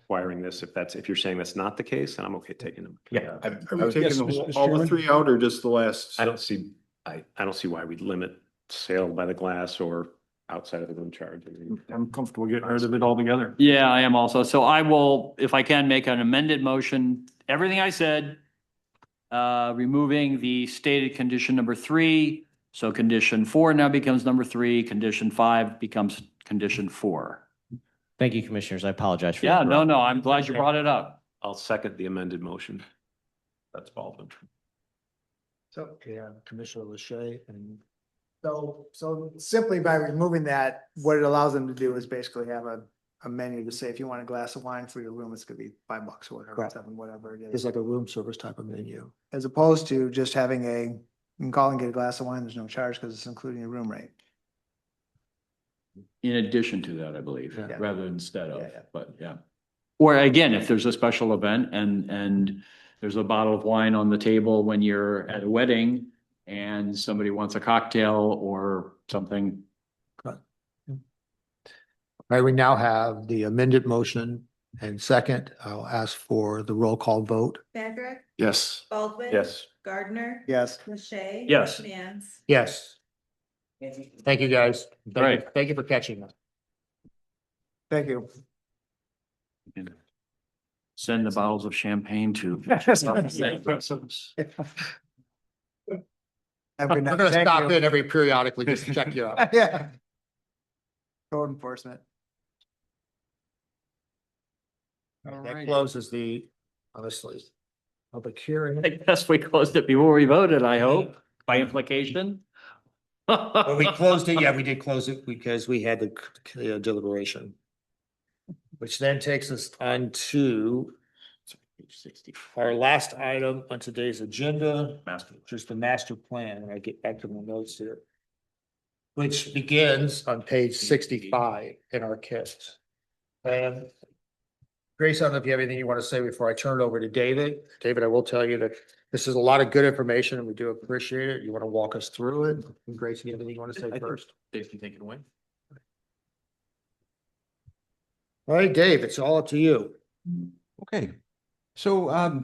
S3: requiring this. If you're saying that's not the case, then I'm okay taking them.
S10: Are we
S9: Yes,
S10: taking
S9: Mr.
S10: all the
S9: Chairman?
S10: 3 out or just the last?
S3: I don't see why we'd limit sale by the glass or outside of the room charge. I mean,
S10: I'm comfortable getting rid of it altogether.
S4: yeah, I am also. So I will, if I can, make an amended motion, everything I said, removing the stated condition number 3. So condition 4 now becomes number 3, condition 5 becomes condition 4.
S8: thank you, commissioners. I apologize for
S4: Yeah,
S8: that.
S4: no, I'm glad you brought it up.
S3: I'll second the amended motion. That's Baldwin.
S1: So, yeah, Commissioner Lachey and
S6: So simply by removing that, what it allows them to do is basically have a menu to say, if you want a glass of wine for your room, it's gonna be $5 or whatever,
S1: Correct.
S6: whatever it
S1: it's
S6: is.
S1: like a room service type of menu.
S6: As opposed to just having you can call and get a glass of wine, there's no charge because it's including your room rate.
S4: In addition to that, I believe,
S1: Yeah.
S4: rather than instead of,
S6: Yeah, yeah.
S4: but yeah. Or again, if there's a special event and there's a bottle of wine on the table when you're at a wedding and somebody wants a cocktail or something.
S1: All right, we now have the amended motion and second. I'll ask for the roll call vote.
S2: Patrick,
S10: Yes.
S2: Baldwin.
S3: Yes.
S2: Gardner.
S6: Yes.
S2: Lachey.
S4: Yes.
S2: Mans.
S1: Yes. Thank you, guys.
S4: Right.
S1: Thank you for catching us.
S6: Thank you.
S4: Send the bottles of champagne to.
S6: Have a good
S1: We're
S6: night.
S1: gonna
S6: Thank
S1: stop
S6: you.
S1: in every periodically just to check you out.
S6: Yeah. Code enforcement.
S1: That closes the, honestly, public hearing.
S4: I guess we closed it before we voted, I hope, by implication.
S1: When we closed it, yeah, we did close it because we had the deliberation. Which then takes us on to our last item on today's agenda, which is the master plan. And I get back to my notes here. Which begins on page 65 in our kit. And Grace, I don't know if you have anything you want to say before I turn it over to David. David, I will tell you that this is a lot of good information and we do appreciate it. You want to walk us through it? And Grace, you have anything you want to say first?
S5: Dave can take it away.
S1: All right, Dave, it's all up to you.
S11: Okay, so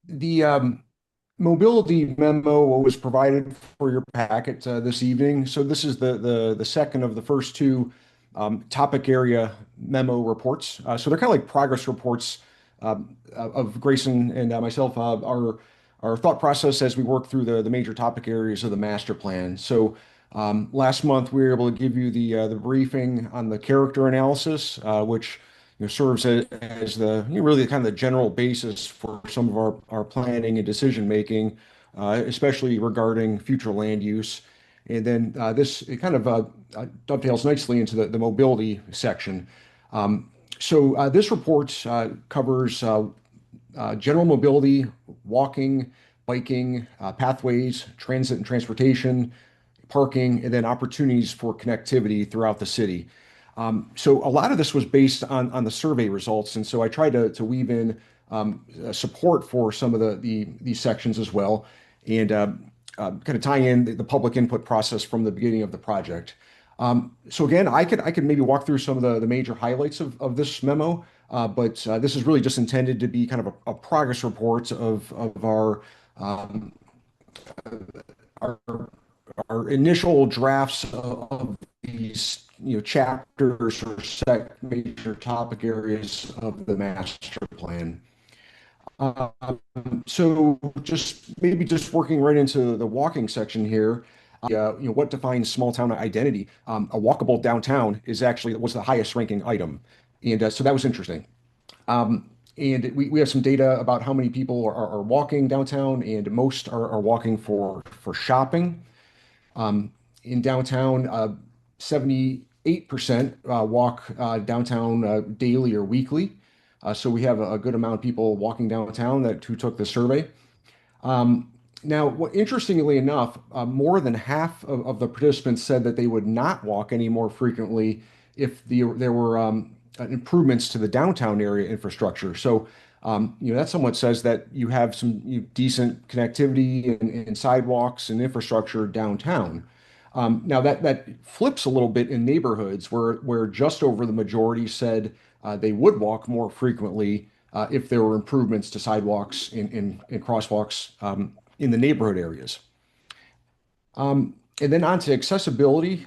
S11: the mobility memo was provided for your packet this evening. So this is the second of the first 2 topic area memo reports. So they're kind of like progress reports of Grayson and myself, our thought process as we work through the major topic areas of the master plan. So last month we were able to give you the briefing on the character analysis, which serves as the really kind of the general basis for some of our planning and decision making, especially regarding future land use. And then this it kind of dovetails nicely into the mobility section. So this report covers general mobility, walking, biking, pathways, transit and transportation, parking, and then opportunities for connectivity throughout the city. So a lot of this was based on the survey results, and so I tried to weave in support for some of these sections as well. And kind of tying in the public input process from the beginning of the project. So again, I could maybe walk through some of the major highlights of this memo, but this is really just intended to be kind of a progress report of um, our our initial drafts of these, chapters or major topic areas of the master plan. So just working right into the walking section here. What defines small town identity? A walkable downtown was the highest ranking item, and so that was interesting. And we have some data about how many people are walking downtown, and most are walking for shopping. In downtown, 78% walk downtown daily or weekly. So we have a good amount of people walking downtown who took the survey. Now, interestingly enough, more than half of the participants said that they would not walk any more frequently if there were improvements to the downtown area infrastructure. So, that somewhat says that you have some decent connectivity and sidewalks and infrastructure downtown. Now that flips a little bit in neighborhoods where just over the majority said they would walk more frequently if there were improvements to sidewalks and crosswalks in the neighborhood areas. And then on to accessibility.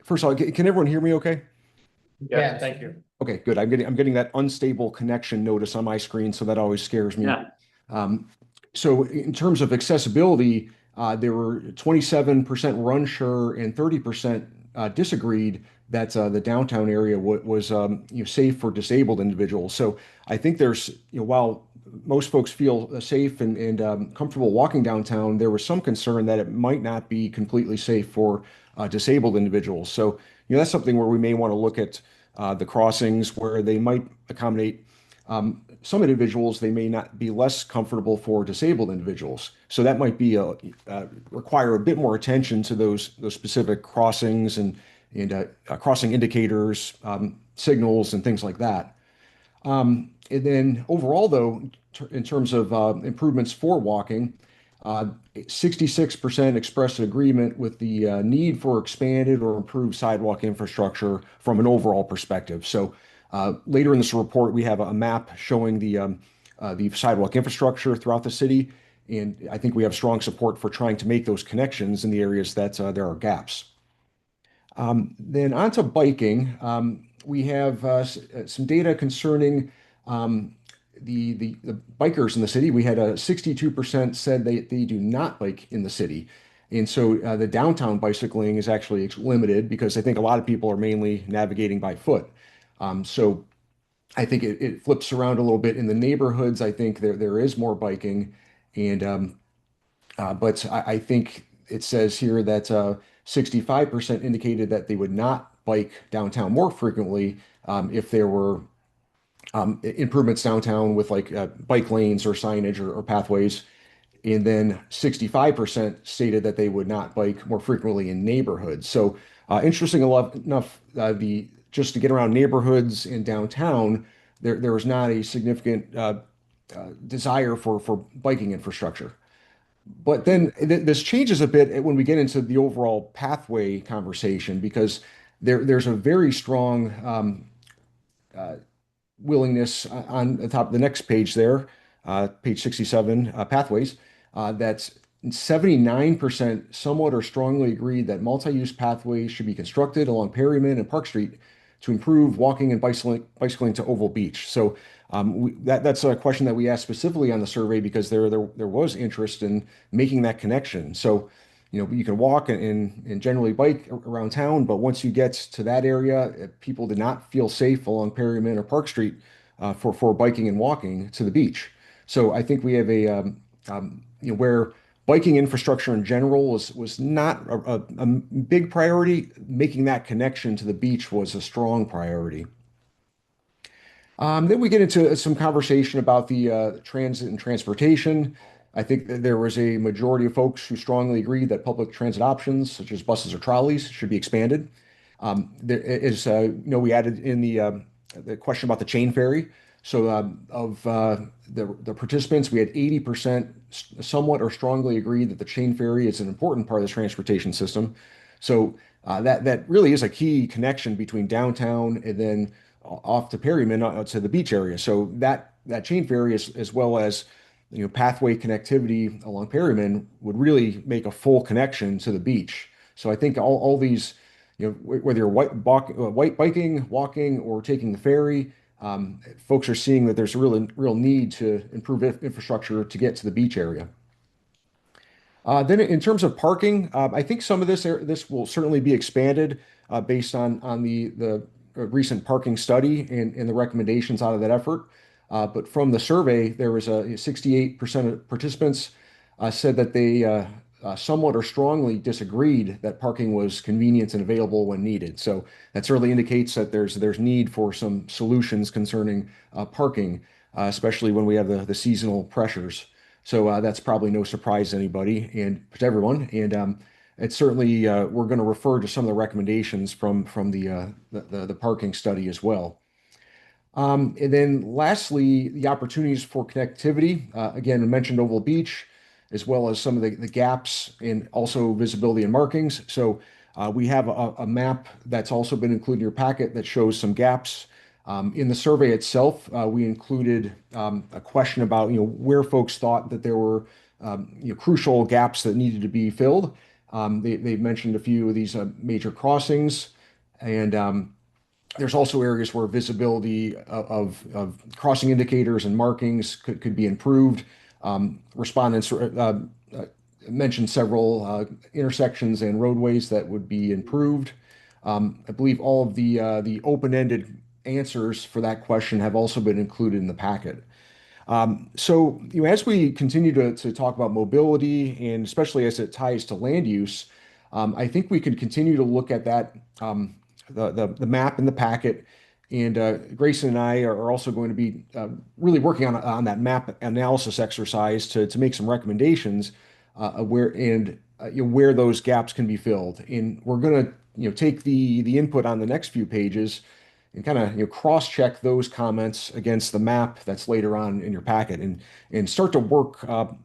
S11: First of all, can everyone hear me okay?
S3: Yeah, thank you.
S11: Okay, good. I'm getting that unstable connection notice on my screen, so that always scares me.
S3: Yeah.
S11: So in terms of accessibility, there were 27% run sure and 30% disagreed that the downtown area was safe for disabled individuals. So I think there's, while most folks feel safe and comfortable walking downtown, there was some concern that it might not be completely safe for disabled individuals. So that's something where we may want to look at the crossings where they might accommodate some individuals. They may not be less comfortable for disabled individuals. So that might be require a bit more attention to those specific crossings and crossing indicators, signals, and things like that. And then overall, though, in terms of improvements for walking, 66% expressed agreement with the need for expanded or improved sidewalk infrastructure from an overall perspective. So later in this report, we have a map showing the sidewalk infrastructure throughout the city, and I think we have strong support for trying to make those connections in the areas that there are gaps. Then on to biking, we have some data concerning the bikers in the city. We had 62% said they do not bike in the city. And so the downtown bicycling is actually limited because I think a lot of people are mainly navigating by foot. So I think it flips around a little bit in the neighborhoods. I think there is more biking, and but I think it says here that 65% indicated that they would not bike downtown more frequently if there were improvements downtown with like bike lanes or signage or pathways. And then 65% stated that they would not bike more frequently in neighborhoods. So interesting enough, just to get around neighborhoods in downtown, there was not a significant desire for biking infrastructure. But then this changes a bit when we get into the overall pathway conversation, because there's a very strong willingness on the top of the next page there, page 67, pathways, that's 79% somewhat or strongly agreed that multi-use pathways should be constructed along Perryman and Park Street to improve walking and bicycling to Oval Beach. So that's a question that we asked specifically on the survey because there was interest in making that connection. So, you can walk and generally bike around town, but once you get to that area, people did not feel safe along Perryman or Park Street for biking and walking to the beach. So I think we have a where biking infrastructure in general was not a big priority, making that connection to the beach was a strong priority. Then we get into some conversation about the transit and transportation. I think that there was a majority of folks who strongly agreed that public transit options, such as buses or trolleys, should be expanded. There is, we added in the question about the chain ferry. So of the participants, we had 80% somewhat or strongly agreed that the chain ferry is an important part of the transportation system. So that really is a key connection between downtown and then off to Perryman out to the beach area. So that chain ferry as well as pathway connectivity along Perryman would really make a full connection to the beach. So I think all these, whether you're white biking, walking, or taking the ferry, folks are seeing that there's a real need to improve infrastructure to get to the beach area. Then in terms of parking, I think some of this will certainly be expanded based on the recent parking study and the recommendations out of that effort. But from the survey, there was 68% of participants said that they somewhat or strongly disagreed that parking was convenient and available when needed. So that certainly indicates that there's need for some solutions concerning parking, especially when we have the seasonal pressures. So that's probably no surprise to anybody and to everyone. And it's certainly we're going to refer to some of the recommendations from the parking study as well. And then lastly, the opportunities for connectivity. Again, I mentioned Oval Beach, as well as some of the gaps and also visibility and markings. So we have a map that's also been included in your packet that shows some gaps. In the survey itself, we included a question about where folks thought that there were crucial gaps that needed to be filled. They mentioned a few of these major crossings, and there's also areas where visibility of crossing indicators and markings could be improved. Respondents mentioned several intersections and roadways that would be improved. I believe all of the open-ended answers for that question have also been included in the packet. So as we continue to talk about mobility, and especially as it ties to land use, I think we could continue to look at that the map in the packet. And Grayson and I are also going to be really working on that map analysis exercise to make some recommendations where those gaps can be filled. And we're going to take the input on the next few pages and kind of cross-check those comments against the map that's later on in your packet, and start to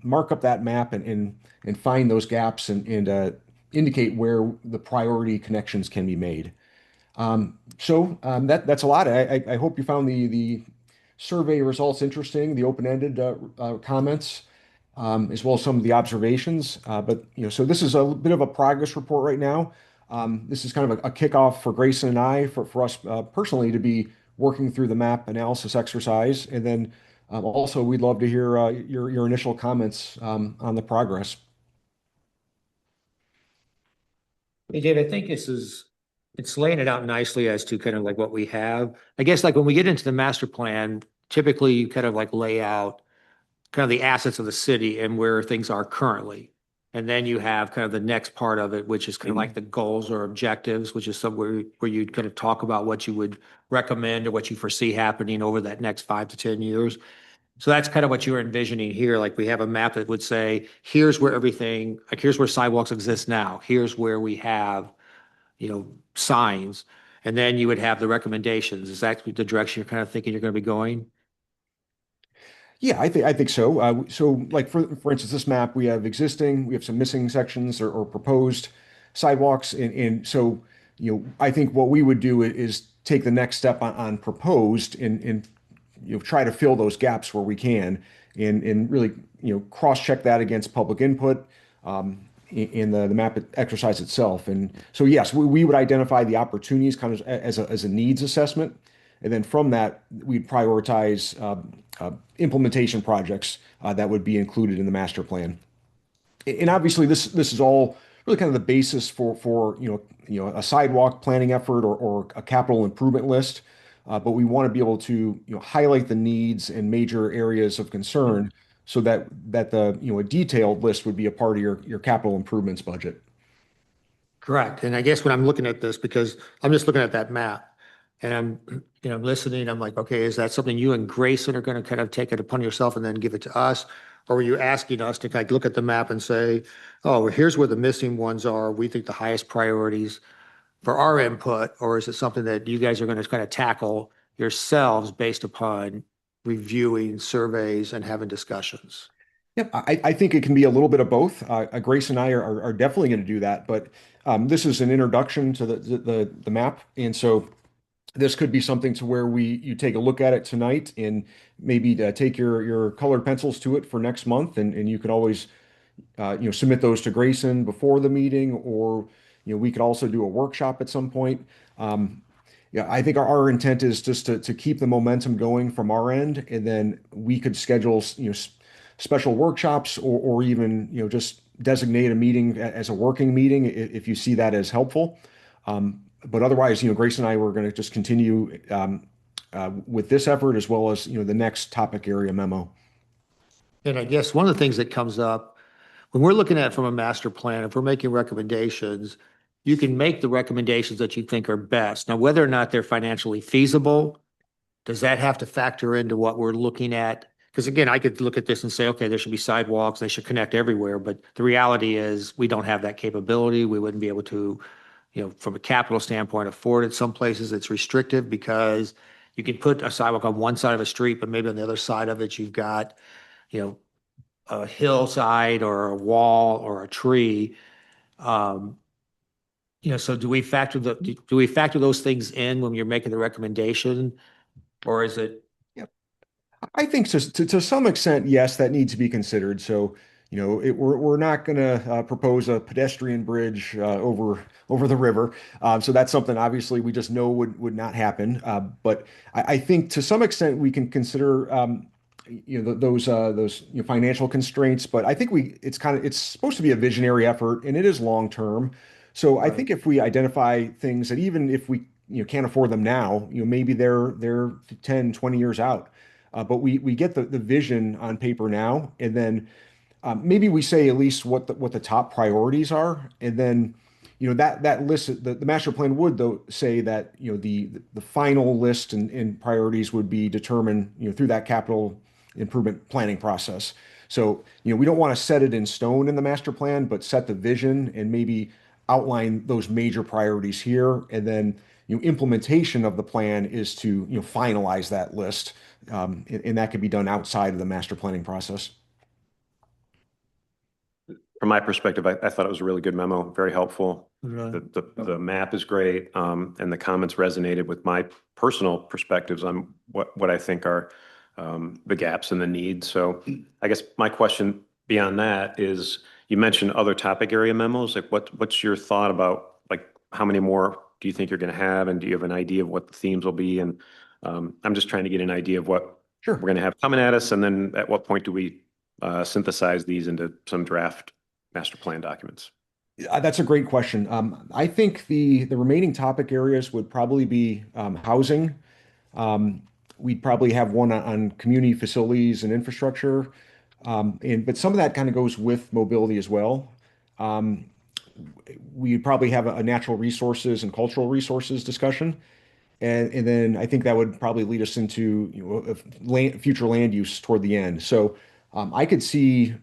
S11: mark up that map and find those gaps and indicate where the priority connections can be made. So that's a lot. I hope you found the survey results interesting, the open-ended comments, as well as some of the observations. But so this is a bit of a progress report right now. This is kind of a kickoff for Grayson and I, for us personally, to be working through the map analysis exercise. And then also, we'd love to hear your initial comments on the progress.
S1: Hey, Dave, I think it's laying it out nicely as to kind of like what we have. I guess like when we get into the master plan, typically you kind of like lay out kind of the assets of the city and where things are currently. And then you have kind of the next part of it, which is kind of like the goals or objectives, which is somewhere where you'd kind of talk about what you would recommend or what you foresee happening over that next 5 to 10 years. So that's kind of what you're envisioning here. Like we have a map that would say, here's where everything, like here's where sidewalks exist now. Here's where we have, signs. And then you would have the recommendations. Is that the direction you're kind of thinking you're going to be going?
S11: Yeah, I think so. So like for instance, this map, we have some missing sections or proposed sidewalks. And so, I think what we would do is take the next step on proposed and try to fill those gaps where we can and really, cross-check that against public input in the map exercise itself. And so, yes, we would identify the opportunities kind of as a needs assessment. And then from that, we'd prioritize implementation projects that would be included in the master plan. And obviously, this is all really kind of the basis for a sidewalk planning effort or a capital improvement list. But we want to be able to highlight the needs and major areas of concern so that the a detailed list would be a part of your capital improvements budget.
S1: Correct. And I guess when I'm looking at this, because I'm just looking at that map and I'm listening, I'm like, okay, is that something you and Grayson are going to kind of take it upon yourself and then give it to us? Or were you asking us to kind of look at the map and say, oh, well, here's where the missing ones are. We think the highest priorities for our input, or is it something that you guys are going to kind of tackle yourselves based upon reviewing surveys and having discussions?
S11: Yep, I think it can be a little bit of both. Grace and I are definitely going to do that, but this is an introduction to the map, and so this could be something to where you take a look at it tonight and maybe take your colored pencils to it for next month, and you could always submit those to Grayson before the meeting, or we could also do a workshop at some point. Yeah, I think our intent is just to keep the momentum going from our end, and then we could schedule special workshops, or even just designate a meeting as a working meeting if you see that as helpful. But otherwise, Grace and I were going to just continue with this effort, as well as the next topic area memo.
S1: And I guess one of the things that comes up when we're looking at it from a master plan, if we're making recommendations, you can make the recommendations that you think are best. Now, whether or not they're financially feasible, does that have to factor into what we're looking at? Because again, I could look at this and say, okay, there should be sidewalks, they should connect everywhere. But the reality is we don't have that capability. We wouldn't be able to, from a capital standpoint, afford it. Some places it's restrictive because you can put a sidewalk on one side of a street, but maybe on the other side of it, you've got, a hillside or a wall or a tree. So do we factor those things in when you're making the recommendation, or is it?
S11: I think to some extent, yes, that needs to be considered. So, we're not going to propose a pedestrian bridge over the river. So that's something obviously we just know would not happen. But I think to some extent we can consider those financial constraints. But I think it's supposed to be a visionary effort, and it is long term. So I think if we identify things that even if we can't afford them now, maybe they're 10, 20 years out. But we get the vision on paper now, and then maybe we say at least what the top priorities are, and then that list, the master plan would though say that the final list and priorities would be determined through that capital improvement planning process. So we don't want to set it in stone in the master plan, but set the vision and maybe outline those major priorities here, and then implementation of the plan is to finalize that list. And that could be done outside of the master planning process.
S3: From my perspective, I thought it was a really good memo, very helpful.
S1: Right.
S3: The map is great, and the comments resonated with my personal perspectives on what I think are the gaps and the needs. So I guess my question beyond that is, you mentioned other topic area memos. Like what's your thought about, like, how many more do you think you're going to have, and do you have an idea of what the themes will be? And I'm just trying to get an idea of what we're going to have coming at us, and then at what point do we synthesize these into some draft master plan documents?
S11: That's a great question. I think the remaining topic areas would probably be housing. We'd probably have one on community facilities and infrastructure, but some of that kind of goes with mobility as well. We'd probably have a natural resources and cultural resources discussion. And then I think that would probably lead us into future land use toward the end. So I could see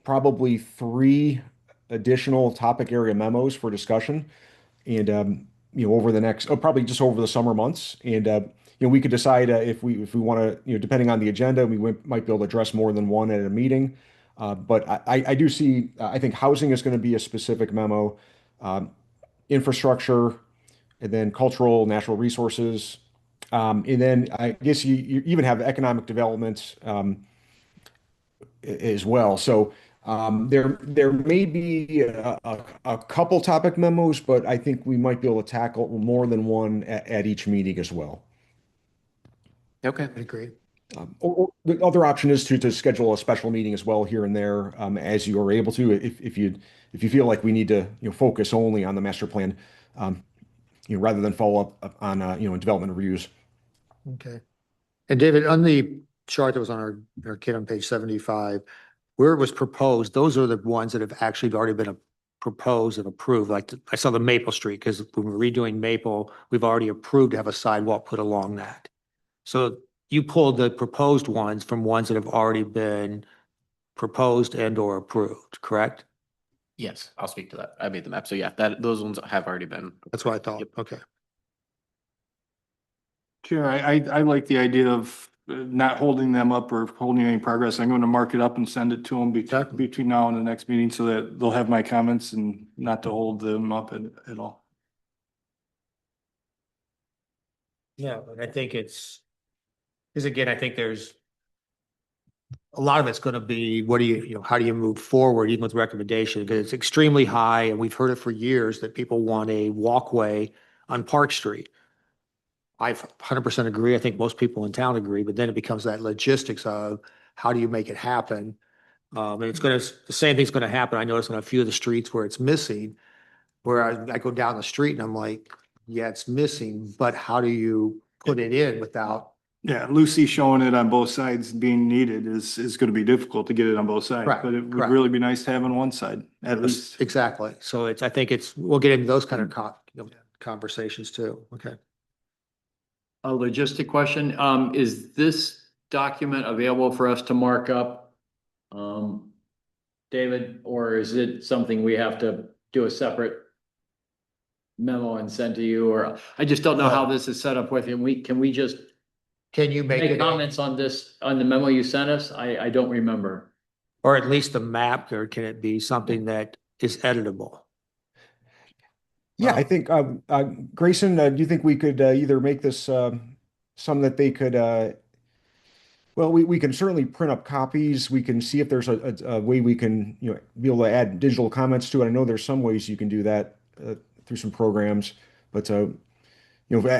S11: probably 3 additional topic area memos for discussion, and over the next, probably just over the summer months. And we could decide if we want to, depending on the agenda, we might be able to address more than one at a meeting. But I do see, I think housing is going to be a specific memo, infrastructure, and then cultural, natural resources. And then I guess you even have economic development as well. So there may be a couple topic memos, but I think we might be able to tackle more than one at each meeting as well.
S3: Okay.
S1: I agree.
S11: Or the other option is to schedule a special meeting as well here and there, as you are able to, if you feel like we need to focus only on the master plan, rather than follow up on development reviews.
S1: Okay. And David, on the chart that was on our kit on page 75, where it was proposed, those are the ones that have actually already been proposed and approved. Like I saw the Maple Street, because when we're redoing Maple, we've already approved to have a sidewalk put along that. So you pulled the proposed ones from ones that have already been proposed and or approved, correct?
S5: Yes, I'll speak to that. I made the map. So yeah, those ones have already been.
S1: That's what I thought.
S5: Yep.
S1: Okay.
S10: Chair, I like the idea of not holding them up or holding any progress. I'm going to mark it up and send it to them between now and the next meeting so that they'll have my comments and not to hold them up at all.
S1: Yeah, but I think because again, I think there's a lot of it's going to be, what do you, how do you move forward even with recommendation? Because it's extremely high and we've heard it for years that people want a walkway on Park Street. I 100% agree. I think most people in town agree, but then it becomes that logistics of how do you make it happen? And the same thing's going to happen. I noticed on a few of the streets where it's missing, where I go down the street and I'm like, yeah, it's missing, but how do you put it in without?
S10: Yeah, Lucy showing it on both sides being needed is going to be difficult to get it on both sides,
S1: Correct,
S10: but it would
S1: correct.
S10: really be nice to have on one side at least.
S1: Exactly. So I think we'll get into those kind of conversations too. Okay.
S4: A logistic question, is this document available for us to mark up? David, or is it something we have to do a separate memo and send to you, or I just don't know how this is set up with you. Can we just
S1: Can you make
S4: make
S1: it,
S4: comments on this, on the memo you sent us? I don't remember.
S1: or at least the map, or can it be something that is editable?
S11: Yeah, I think, Grayson, do you think we could either make this some that they could, well, we can certainly print up copies. We can see if there's a way we can, be able to add digital comments to it. I know there's some ways you can do that through some programs, but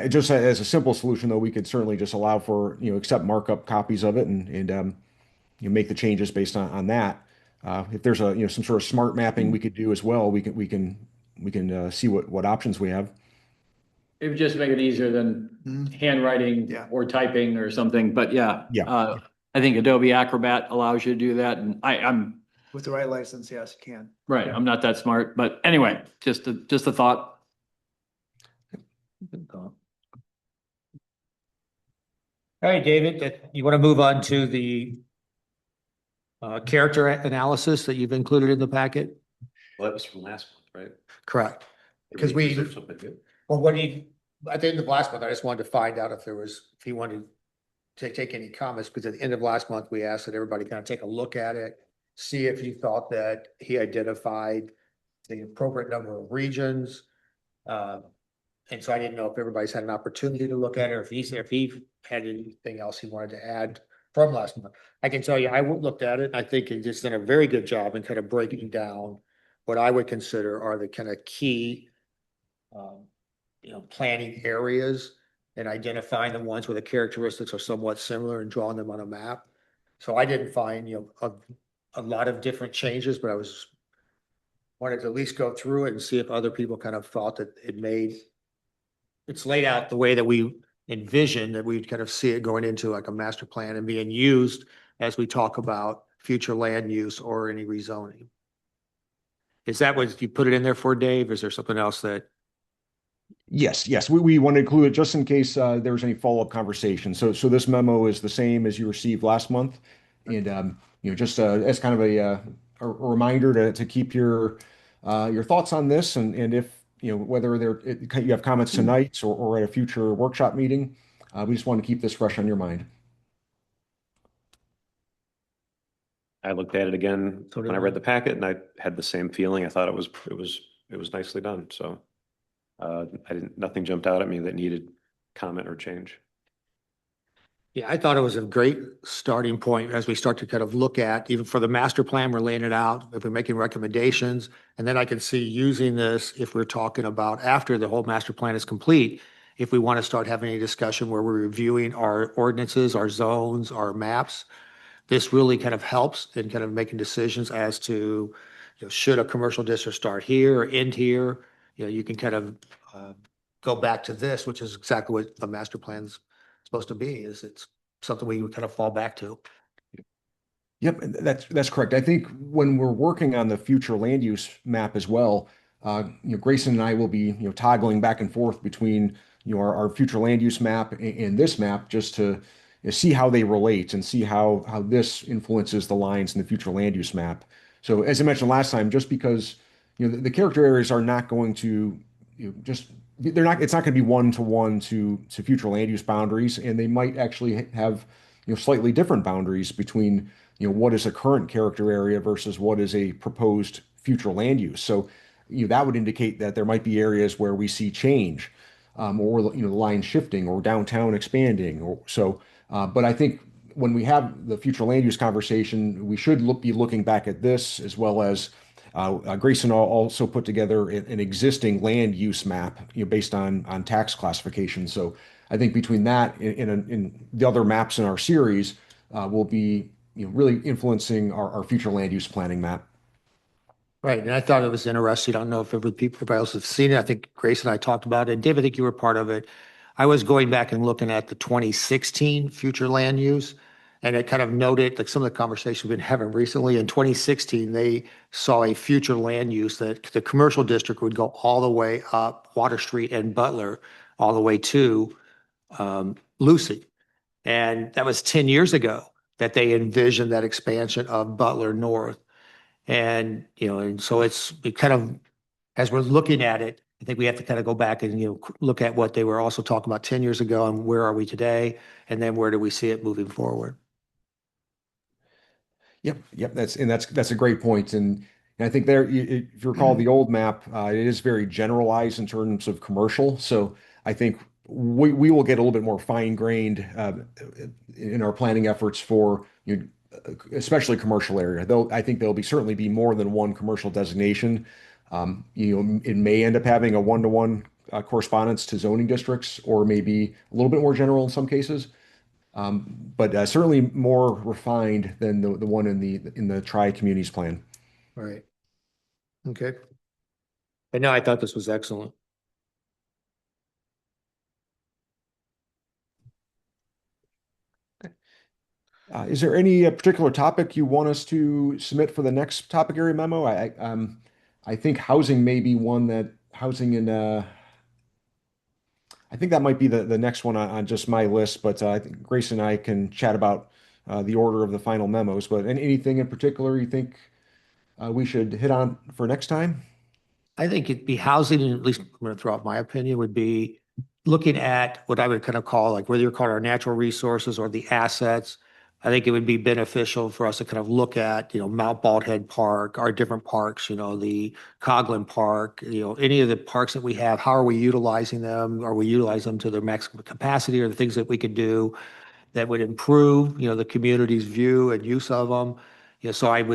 S11: just as a simple solution, though, we could certainly just allow for, accept markup copies of it and make the changes based on that. If there's some sort of smart mapping we could do as well, we can see what options we have.
S4: It would just make it easier than handwriting
S6: Yeah.
S4: or typing or something, but yeah.
S11: Yeah.
S4: I think Adobe Acrobat allows you to do that, and I'm,
S6: With the right license, yes, you can.
S4: right, I'm not that smart, but anyway, just a thought.
S1: All right, David, you want to move on to the character analysis that you've included in the packet?
S3: Well, that was from last month, right?
S1: Correct. Because
S3: Is there something good?
S1: well, at the end of last month, I just wanted to find out if he wanted to take any comments, because at the end of last month, we asked that everybody kind of take a look at it, see if you thought that he identified the appropriate number of regions. And so I didn't know if everybody's had an opportunity to look at it, or if he had anything else he wanted to add from last month. I can tell you, I looked at it, and I think he just did a very good job in kind of breaking down what I would consider are the kind of key planning areas and identifying the ones where the characteristics are somewhat similar and drawing them on a map. So I didn't find, a lot of different changes, but wanted to at least go through it and see if other people kind of thought that it's laid out the way that we envisioned, that we'd kind of see it going into like a master plan and being used as we talk about future land use or any rezoning. Is that what you put it in there for, Dave? Is there something else that?
S11: Yes, we want to include it just in case there was any follow-up conversation. So this memo is the same as you received last month. And, just as kind of a reminder to keep your thoughts on this, and if, whether you have comments tonight or at a future workshop meeting, we just want to keep this fresh on your mind.
S3: I looked at it again
S1: So did
S3: when I
S1: I.
S3: read the packet, and I had the same feeling. I thought it was nicely done, so. Nothing jumped out at me that needed comment or change.
S1: Yeah, I thought it was a great starting point as we start to kind of look at, even for the master plan, we're laying it out, if we're making recommendations. And then I can see using this if we're talking about after the whole master plan is complete, if we want to start having a discussion where we're reviewing our ordinances, our zones, our maps. This really kind of helps in kind of making decisions as to, should a commercial district start here or end here? You can kind of go back to this, which is exactly what the master plan's supposed to be, is it's something we would kind of fall back to.
S11: Yep, that's correct. I think when we're working on the future land use map as well, Grayson and I will be, toggling back and forth between, our future land use map and this map, just to see how they relate and see how this influences the lines in the future land use map. So as I mentioned last time, just because the character areas are not going to, it's not going to be one-to-one to future land use boundaries, and they might actually have slightly different boundaries between, what is a current character area versus what is a proposed future land use. So, that would indicate that there might be areas where we see change, or, the line shifting or downtown expanding or so. But I think when we have the future land use conversation, we should be looking back at this as well as Grayson also put together an existing land use map, based on tax classification. So I think between that and the other maps in our series, will be really influencing our future land use planning map.
S1: Right, and I thought it was interesting. I don't know if everybody else has seen it. I think Grace and I talked about it. Dave, I think you were part of it. I was going back and looking at the 2016 future land use, and it kind of noted like some of the conversations we've been having recently. In 2016, they saw a future land use that the commercial district would go all the way up Water Street and Butler, all the way to Lucy. And that was 10 years ago that they envisioned that expansion of Butler North. And, and so it kind of, as we're looking at it, I think we have to kind of go back and, look at what they were also talking about 10 years ago and where are we today? And then where do we see it moving forward?
S11: Yep. That's a great point. And I think if you recall the old map, it is very generalized in terms of commercial. So I think we will get a little bit more fine-grained in our planning efforts for, especially commercial area. Though I think there'll certainly be more than one commercial designation. It may end up having a one-to-one correspondence to zoning districts, or maybe a little bit more general in some cases. But certainly more refined than the one in the Tri-Communities plan.
S1: Right. Okay. And no, I thought this was excellent.
S11: Is there any particular topic you want us to submit for the next topic area memo? I think housing may be one that housing in I think that might be the next one on just my list, but I think Grace and I can chat about the order of the final memos. But anything in particular you think we should hit on for next time?
S1: I think it'd be housing, and at least I'm going to throw out my opinion, would be looking at what I would kind of call, like whether you're calling our natural resources or the assets. I think it would be beneficial for us to kind of look at, Mount Baldhead Park, our different parks, the Coghlan Park, any of the parks that we have. How are we utilizing them? Are we utilizing them to their maximum capacity, or the things that we could do that would improve, the community's view and use of them? So I'd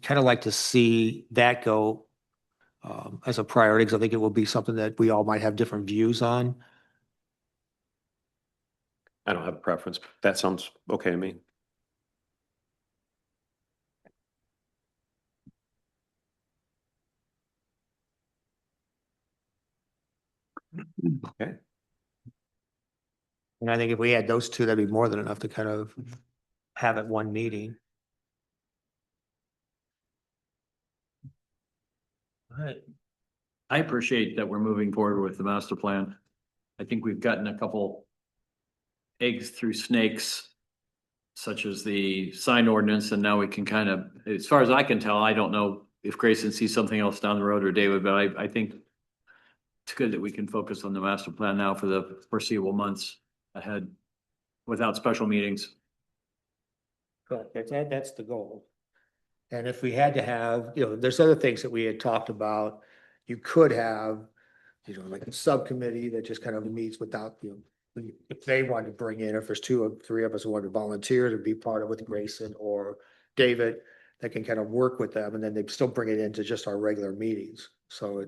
S1: kind of like to see that go as a priority, because I think it will be something that we all might have different views on.
S3: I don't have a preference. That sounds okay to me. Okay.
S1: And I think if we had those two, that'd be more than enough to kind of have at one meeting. All right.
S4: I appreciate that we're moving forward with the master plan. I think we've gotten a couple eggs through snakes, such as the sign ordinance, and now we can kind of, as far as I can tell, I don't know if Grayson sees something else down the road, or David, but I think it's good that we can focus on the master plan now for the foreseeable months ahead without special meetings.
S1: That's the goal. And if we had to have, there's other things that we had talked about. You could have, like a subcommittee that just kind of meets without, if they want to bring in, if there's two or three of us who want to volunteer to be part of with Grayson or David, that can kind of work with them, and then they still bring it into just our regular meetings. So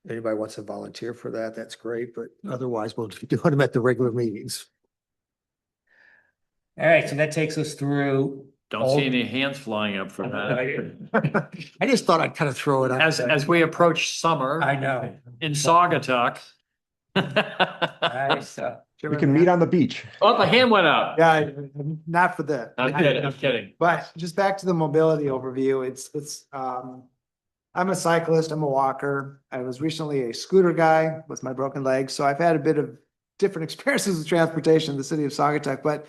S1: anybody wants to volunteer for that, that's great, but otherwise we'll be doing them at the regular meetings. All right, so that takes us through.
S4: Don't see any hands flying up for that.
S1: I just thought I'd kind of throw it out.
S4: As we approach summer.
S1: I know.
S4: In Saugatuck.
S1: Nice.
S11: We can meet on the beach.
S4: Oh, the hand went up.
S6: Yeah, not for that.
S4: I'm kidding.
S6: But just back to the mobility overview, I'm a cyclist, I'm a walker. I was recently a scooter guy with my broken leg, so I've had a bit of different experiences with transportation in the city of Saugatuck, but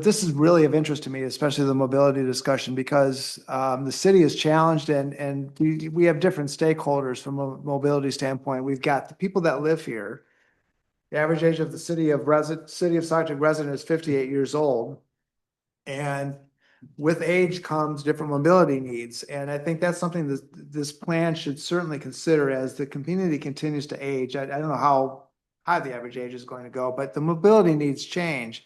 S6: this is really of interest to me, especially the mobility discussion, because the city is challenged, and we have different stakeholders from a mobility standpoint. We've got the people that live here, The average age of the city of Sagatuck resident is 58 years old. And with age comes different mobility needs. And I think that's something that this plan should certainly consider as the community continues to age. I don't know how high the average age is going to go, but the mobility needs change.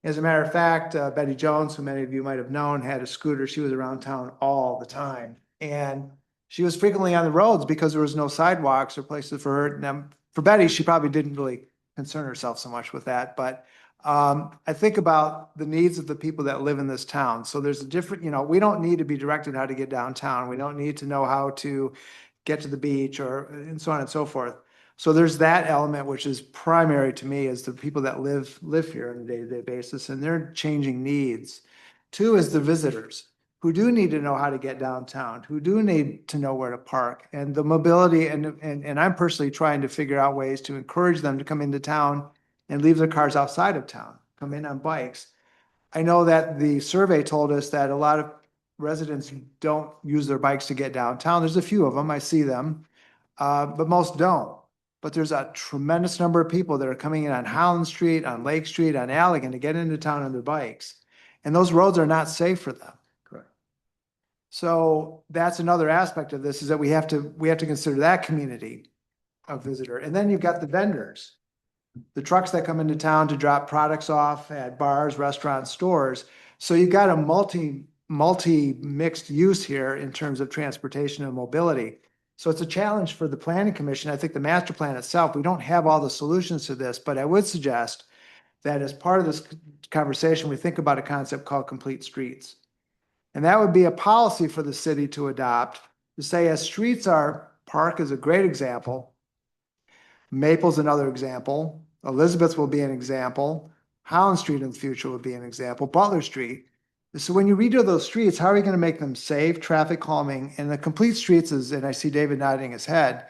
S6: As a matter of fact, Betty Jones, who many of you might have known, had a scooter. She was around town all the time. And she was frequently on the roads because there was no sidewalks or places for her. Now, for Betty, she probably didn't really concern herself so much with that, but I think about the needs of the people that live in this town. So there's a different, we don't need to be directed how to get downtown. We don't need to know how to get to the beach or and so on and so forth. So there's that element, which is primary to me, is the people that live here on a day-to-day basis, and their changing needs. Two is the visitors who do need to know how to get downtown, who do need to know where to park, and the mobility. And I'm personally trying to figure out ways to encourage them to come into town and leave their cars outside of town, come in on bikes. I know that the survey told us that a lot of residents don't use their bikes to get downtown. There's a few of them, I see them, but most don't. But there's a tremendous number of people that are coming in on Holland Street, on Lake Street, on Allegan to get into town on their bikes. And those roads are not safe for them.
S1: Correct.
S6: So that's another aspect of this, is that we have to consider that community of visitor. And then you've got the vendors, the trucks that come into town to drop products off at bars, restaurants, stores. So you've got a multi-mixed use here in terms of transportation and mobility. So it's a challenge for the planning commission. I think the master plan itself, we don't have all the solutions to this, but I would suggest that as part of this conversation, we think about a concept called complete streets. And that would be a policy for the city to adopt, to say, as streets are, Park is a great example, Maple's another example, Elizabeth will be an example, Holland Street in the future will be an example, Butler Street. So when you redo those streets, how are we going to make them safe, traffic calming? And the complete streets is, and I see David nodding his head,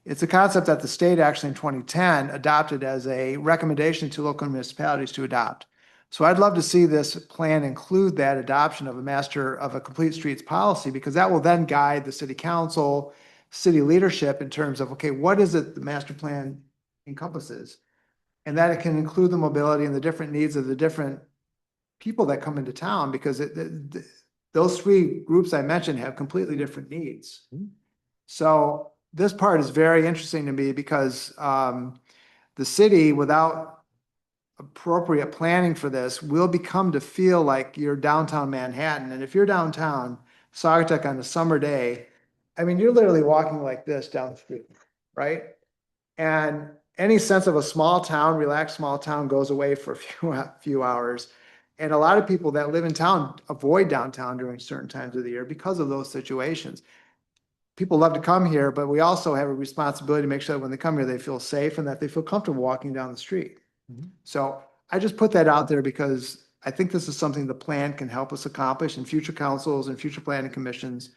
S6: it's a concept that the state actually in 2010 adopted as a recommendation to local municipalities to adopt. So I'd love to see this plan include that adoption of a complete streets policy, because that will then guide the city council, city leadership in terms of, okay, what is it the master plan encompasses? And that it can include the mobility and the different needs of the different people that come into town, because those three groups I mentioned have completely different needs. So this part is very interesting to me, because the city, without appropriate planning for this, will become to feel like you're downtown Manhattan. And if you're downtown Sagatuck on a summer day, I mean, you're literally walking like this down the street, right? And any sense of a small town, relaxed small town, goes away for a few hours. And a lot of people that live in town avoid downtown during certain times of the year because of those situations. People love to come here, but we also have a responsibility to make sure that when they come here, they feel safe and that they feel comfortable walking down the street. So I just put that out there because I think this is something the plan can help us accomplish in future councils and future planning commissions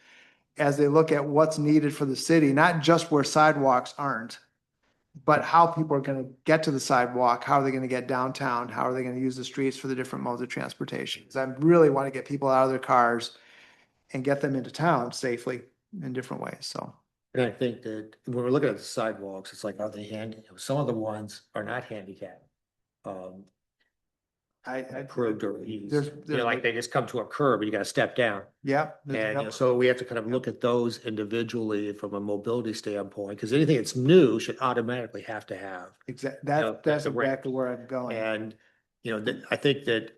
S6: as they look at what's needed for the city, not just where sidewalks aren't, but how people are going to get to the sidewalk, how are they going to get downtown, how are they going to use the streets for the different modes of transportation. Because I really want to get people out of their cars and get them into town safely in different ways, so.
S1: And I think that when we're looking at the sidewalks, it's like, are they some of the ones are not handicapped. Approved or eased. Like they just come to a curb and you gotta step down.
S6: Yeah.
S1: And so we have to kind of look at those individually from a mobility standpoint, because anything that's new should automatically have to have.
S6: Exactly.
S1: know,
S6: That's
S1: the ramp.
S6: exactly where I'm going.
S1: And, I think that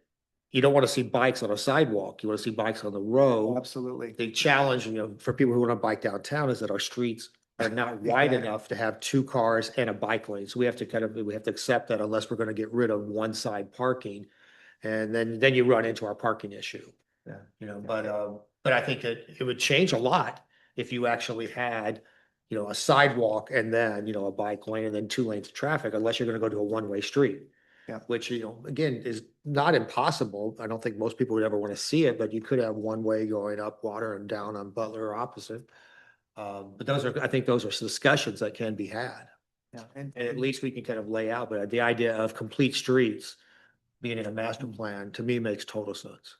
S1: you don't want to see bikes on a sidewalk. You want to see bikes on the road.
S6: Absolutely.
S1: The challenge, for people who want to bike downtown is that our streets are not wide
S6: Exactly.
S1: enough to have two cars and a bike lane. So we have to accept that unless we're going to get rid of one side parking. And then you run into our parking issue.
S6: Yeah.
S1: But I think that it would change a lot if you actually had, a sidewalk and then, a bike lane and then 2 lanes of traffic, unless you're going to go to a one-way street.
S6: Yeah.
S1: Which, again, is not impossible. I don't think most people would ever want to see it, but you could have one way going up Water and down on Butler or opposite. But I think those are discussions that can be had.
S6: Yeah.
S1: And at least we can kind of lay out, but the idea of complete streets being in a master plan, to me, makes total sense.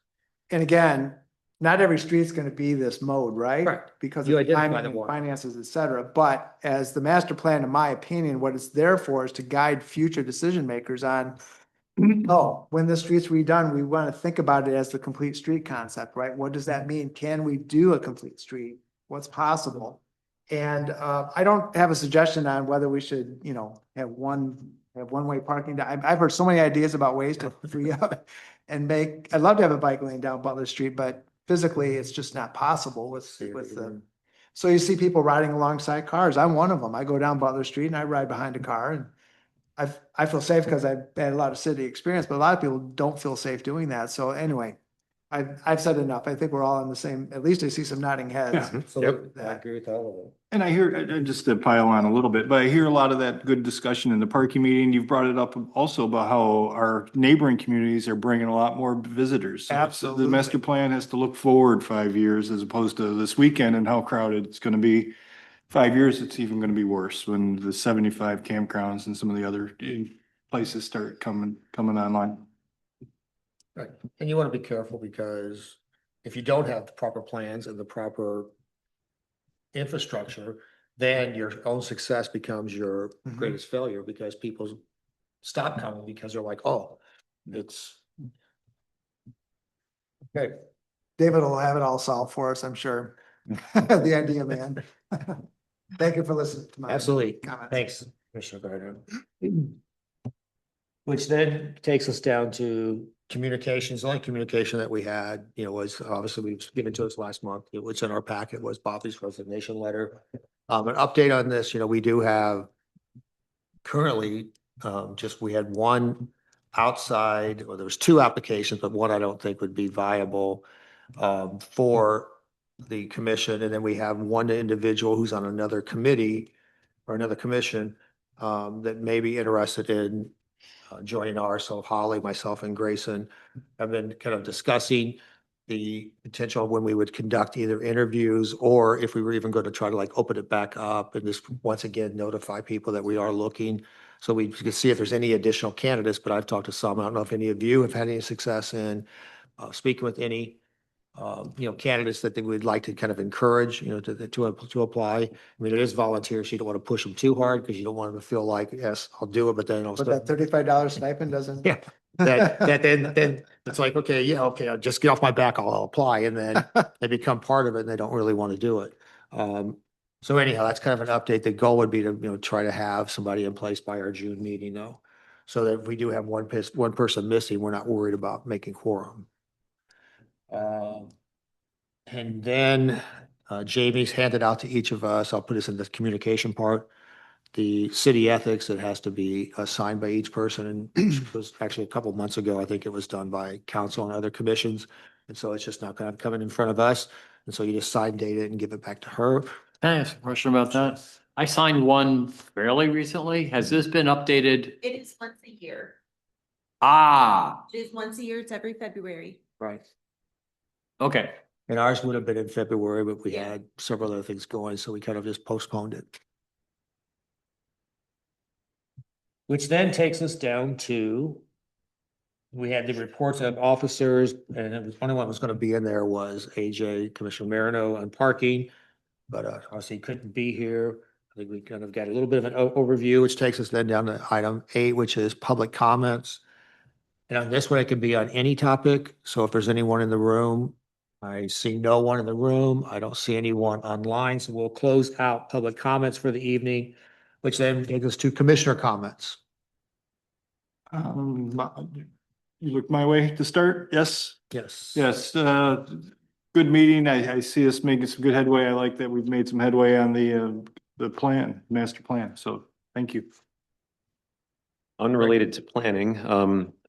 S6: And again, not every street's gonna be this mode, right?
S1: Correct.
S6: Because
S1: You
S6: of
S1: identify
S6: timing
S1: the
S6: and
S1: one.
S6: finances, et cetera. But as the master plan, in my opinion, what it's there for is to guide future decision makers on, oh, when the street's redone, we want to think about it as the complete street concept, right? What does that mean? Can we do a complete street? What's possible? And I don't have a suggestion on whether we should, have one-way parking. I've heard so many ideas about ways to free up and I'd love to have a bike lane down Butler Street, but physically it's just not possible with the. So you see people riding alongside cars. I'm one of them. I go down Butler Street and I ride behind a car and I feel safe because I've had a lot of city experience, but a lot of people don't feel safe doing that. So anyway, I've said enough. I think we're all in the same, at least I see some nodding heads.
S1: Absolutely. I
S6: That-
S1: agree with all of it.
S10: And I hear, just to pile on a little bit, but I hear a lot of that good discussion in the parking meeting. You've brought it up also about how our neighboring communities are bringing a lot more visitors. So
S6: Absolutely.
S10: The master plan has to look forward 5 years as opposed to this weekend and how crowded it's gonna be. 5 years, it's even gonna be worse when the 75 campgrounds and some of the other places start coming online.
S1: Right, and you want to be careful because if you don't have the proper plans and the proper infrastructure, then your own success becomes your
S6: Mhm.
S1: greatest failure because people stop coming because they're like, oh, it's. Okay,
S6: David will have it all solved for us, I'm sure. The idea, man. Thank you for listening to my.
S1: absolutely.
S6: comments.
S1: Thanks, Commissioner Gardner. Which then takes us down to communications. The only communication that we had, was obviously we was given to us last month. What's in our packet was Bobby's resignation letter. An update on this, we do have currently, we had one outside, or there was two applications, but one I don't think would be viable for the commission. And then we have one individual who's on another committee or another commission that may be interested in joining ours. So Holly, myself, and Grayson have been kind of discussing the potential of when we would conduct either interviews or if we were even going to try to open it back up and just once again notify people that we are looking. So we can see if there's any additional candidates, but I've talked to some. I don't know if any of you have had any success in speaking with any candidates that they would like to kind of encourage, to apply. I mean, it is volunteer, so you don't want to push them too hard because you don't want them to feel like, yes, I'll do it, but then
S6: But
S1: also.
S6: that $35 stipend doesn't.
S1: Yeah, that then it's like, okay, I'll just get off my back, I'll apply, and then they become part of it and they don't really want to do it. So anyhow, that's kind of an update. The goal would be to, try to have somebody in place by our June meeting though. So that if we do have one person missing, we're not worried about making quorum. And then Jamie's handed out to each of us, I'll put this in the communication part, the city ethics that has to be assigned by each person. And it was actually a couple months ago, I think it was done by council and other commissions. And so it's just not going to come in front of us. And so you just sign, date it, and give it back to her.
S4: Can I ask a question about that? I signed one fairly recently. Has this been updated?
S2: It is once a year.
S4: Ah,
S2: It is once a year. It's every February.
S1: Right.
S4: okay.
S1: And ours would have been in February, but we
S2: Yeah.
S1: had several other things going, so we kind of just postponed it. Which then takes us down to, we had the reports of officers, and the only one that was going to be in there was AJ, Commissioner Marino on parking. But obviously he couldn't be here. I think we kind of got a little bit of an overview, which takes us then down to item 8, which is public comments. And on this one, it can be on any topic. So if there's anyone in the room, I see no one in the room. I don't see anyone online. So we'll close out public comments for the evening, which then takes us to commissioner comments.
S10: You look my way to start? Yes?
S1: Yes.
S10: Yes, good meeting. I see us making some good headway. I like that we've made some headway on the plan, master plan. So thank you.
S3: Unrelated to planning,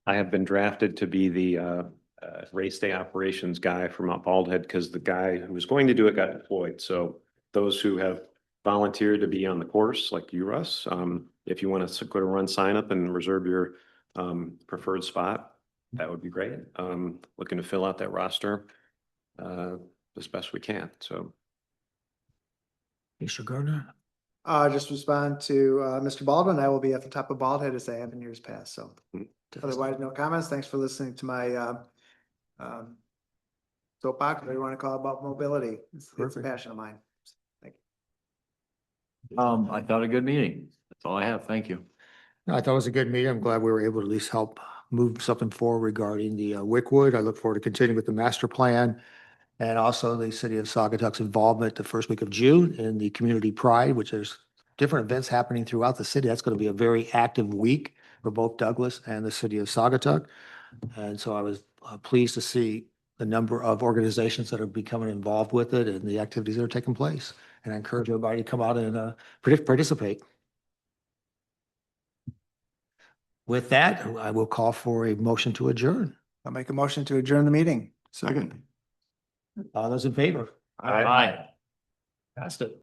S3: I have been drafted to be the race day operations guy for Mount Baldhead because the guy who was going to do it got deployed. So those who have volunteered to be on the course, like you, Russ, if you want to go to run sign up and reserve your preferred spot, that would be great. Looking to fill out that roster as best we can. So.
S1: Mr. Gardner?
S6: Just respond to Mr. Baldwin. I will be at the top of Baldhead as I have in years past. So otherwise, no comments. Thanks for listening to my so soapbox, whatever you want to call it, about mobility. It's a
S1: Perfect.
S6: passion of mine.
S4: I thought a good meeting. That's all I have. Thank you.
S1: I thought it was a good meeting. I'm glad we were able to at least help move something forward regarding the Wickwood. I look forward to continuing with the master plan. And also the city of Saugatuck's involvement the first week of June in the Community Pride, which there's different events happening throughout the city. That's going to be a very active week for both Douglas and the city of Saugatuck. And so I was pleased to see the number of organizations that are becoming involved with it and the activities that are taking place. And I encourage everybody to come out and participate. With that, I will call for a motion to adjourn.
S6: I'll make a motion to adjourn the meeting.
S10: Second.
S1: All those in favor?
S3: Aye.
S1: Passed it.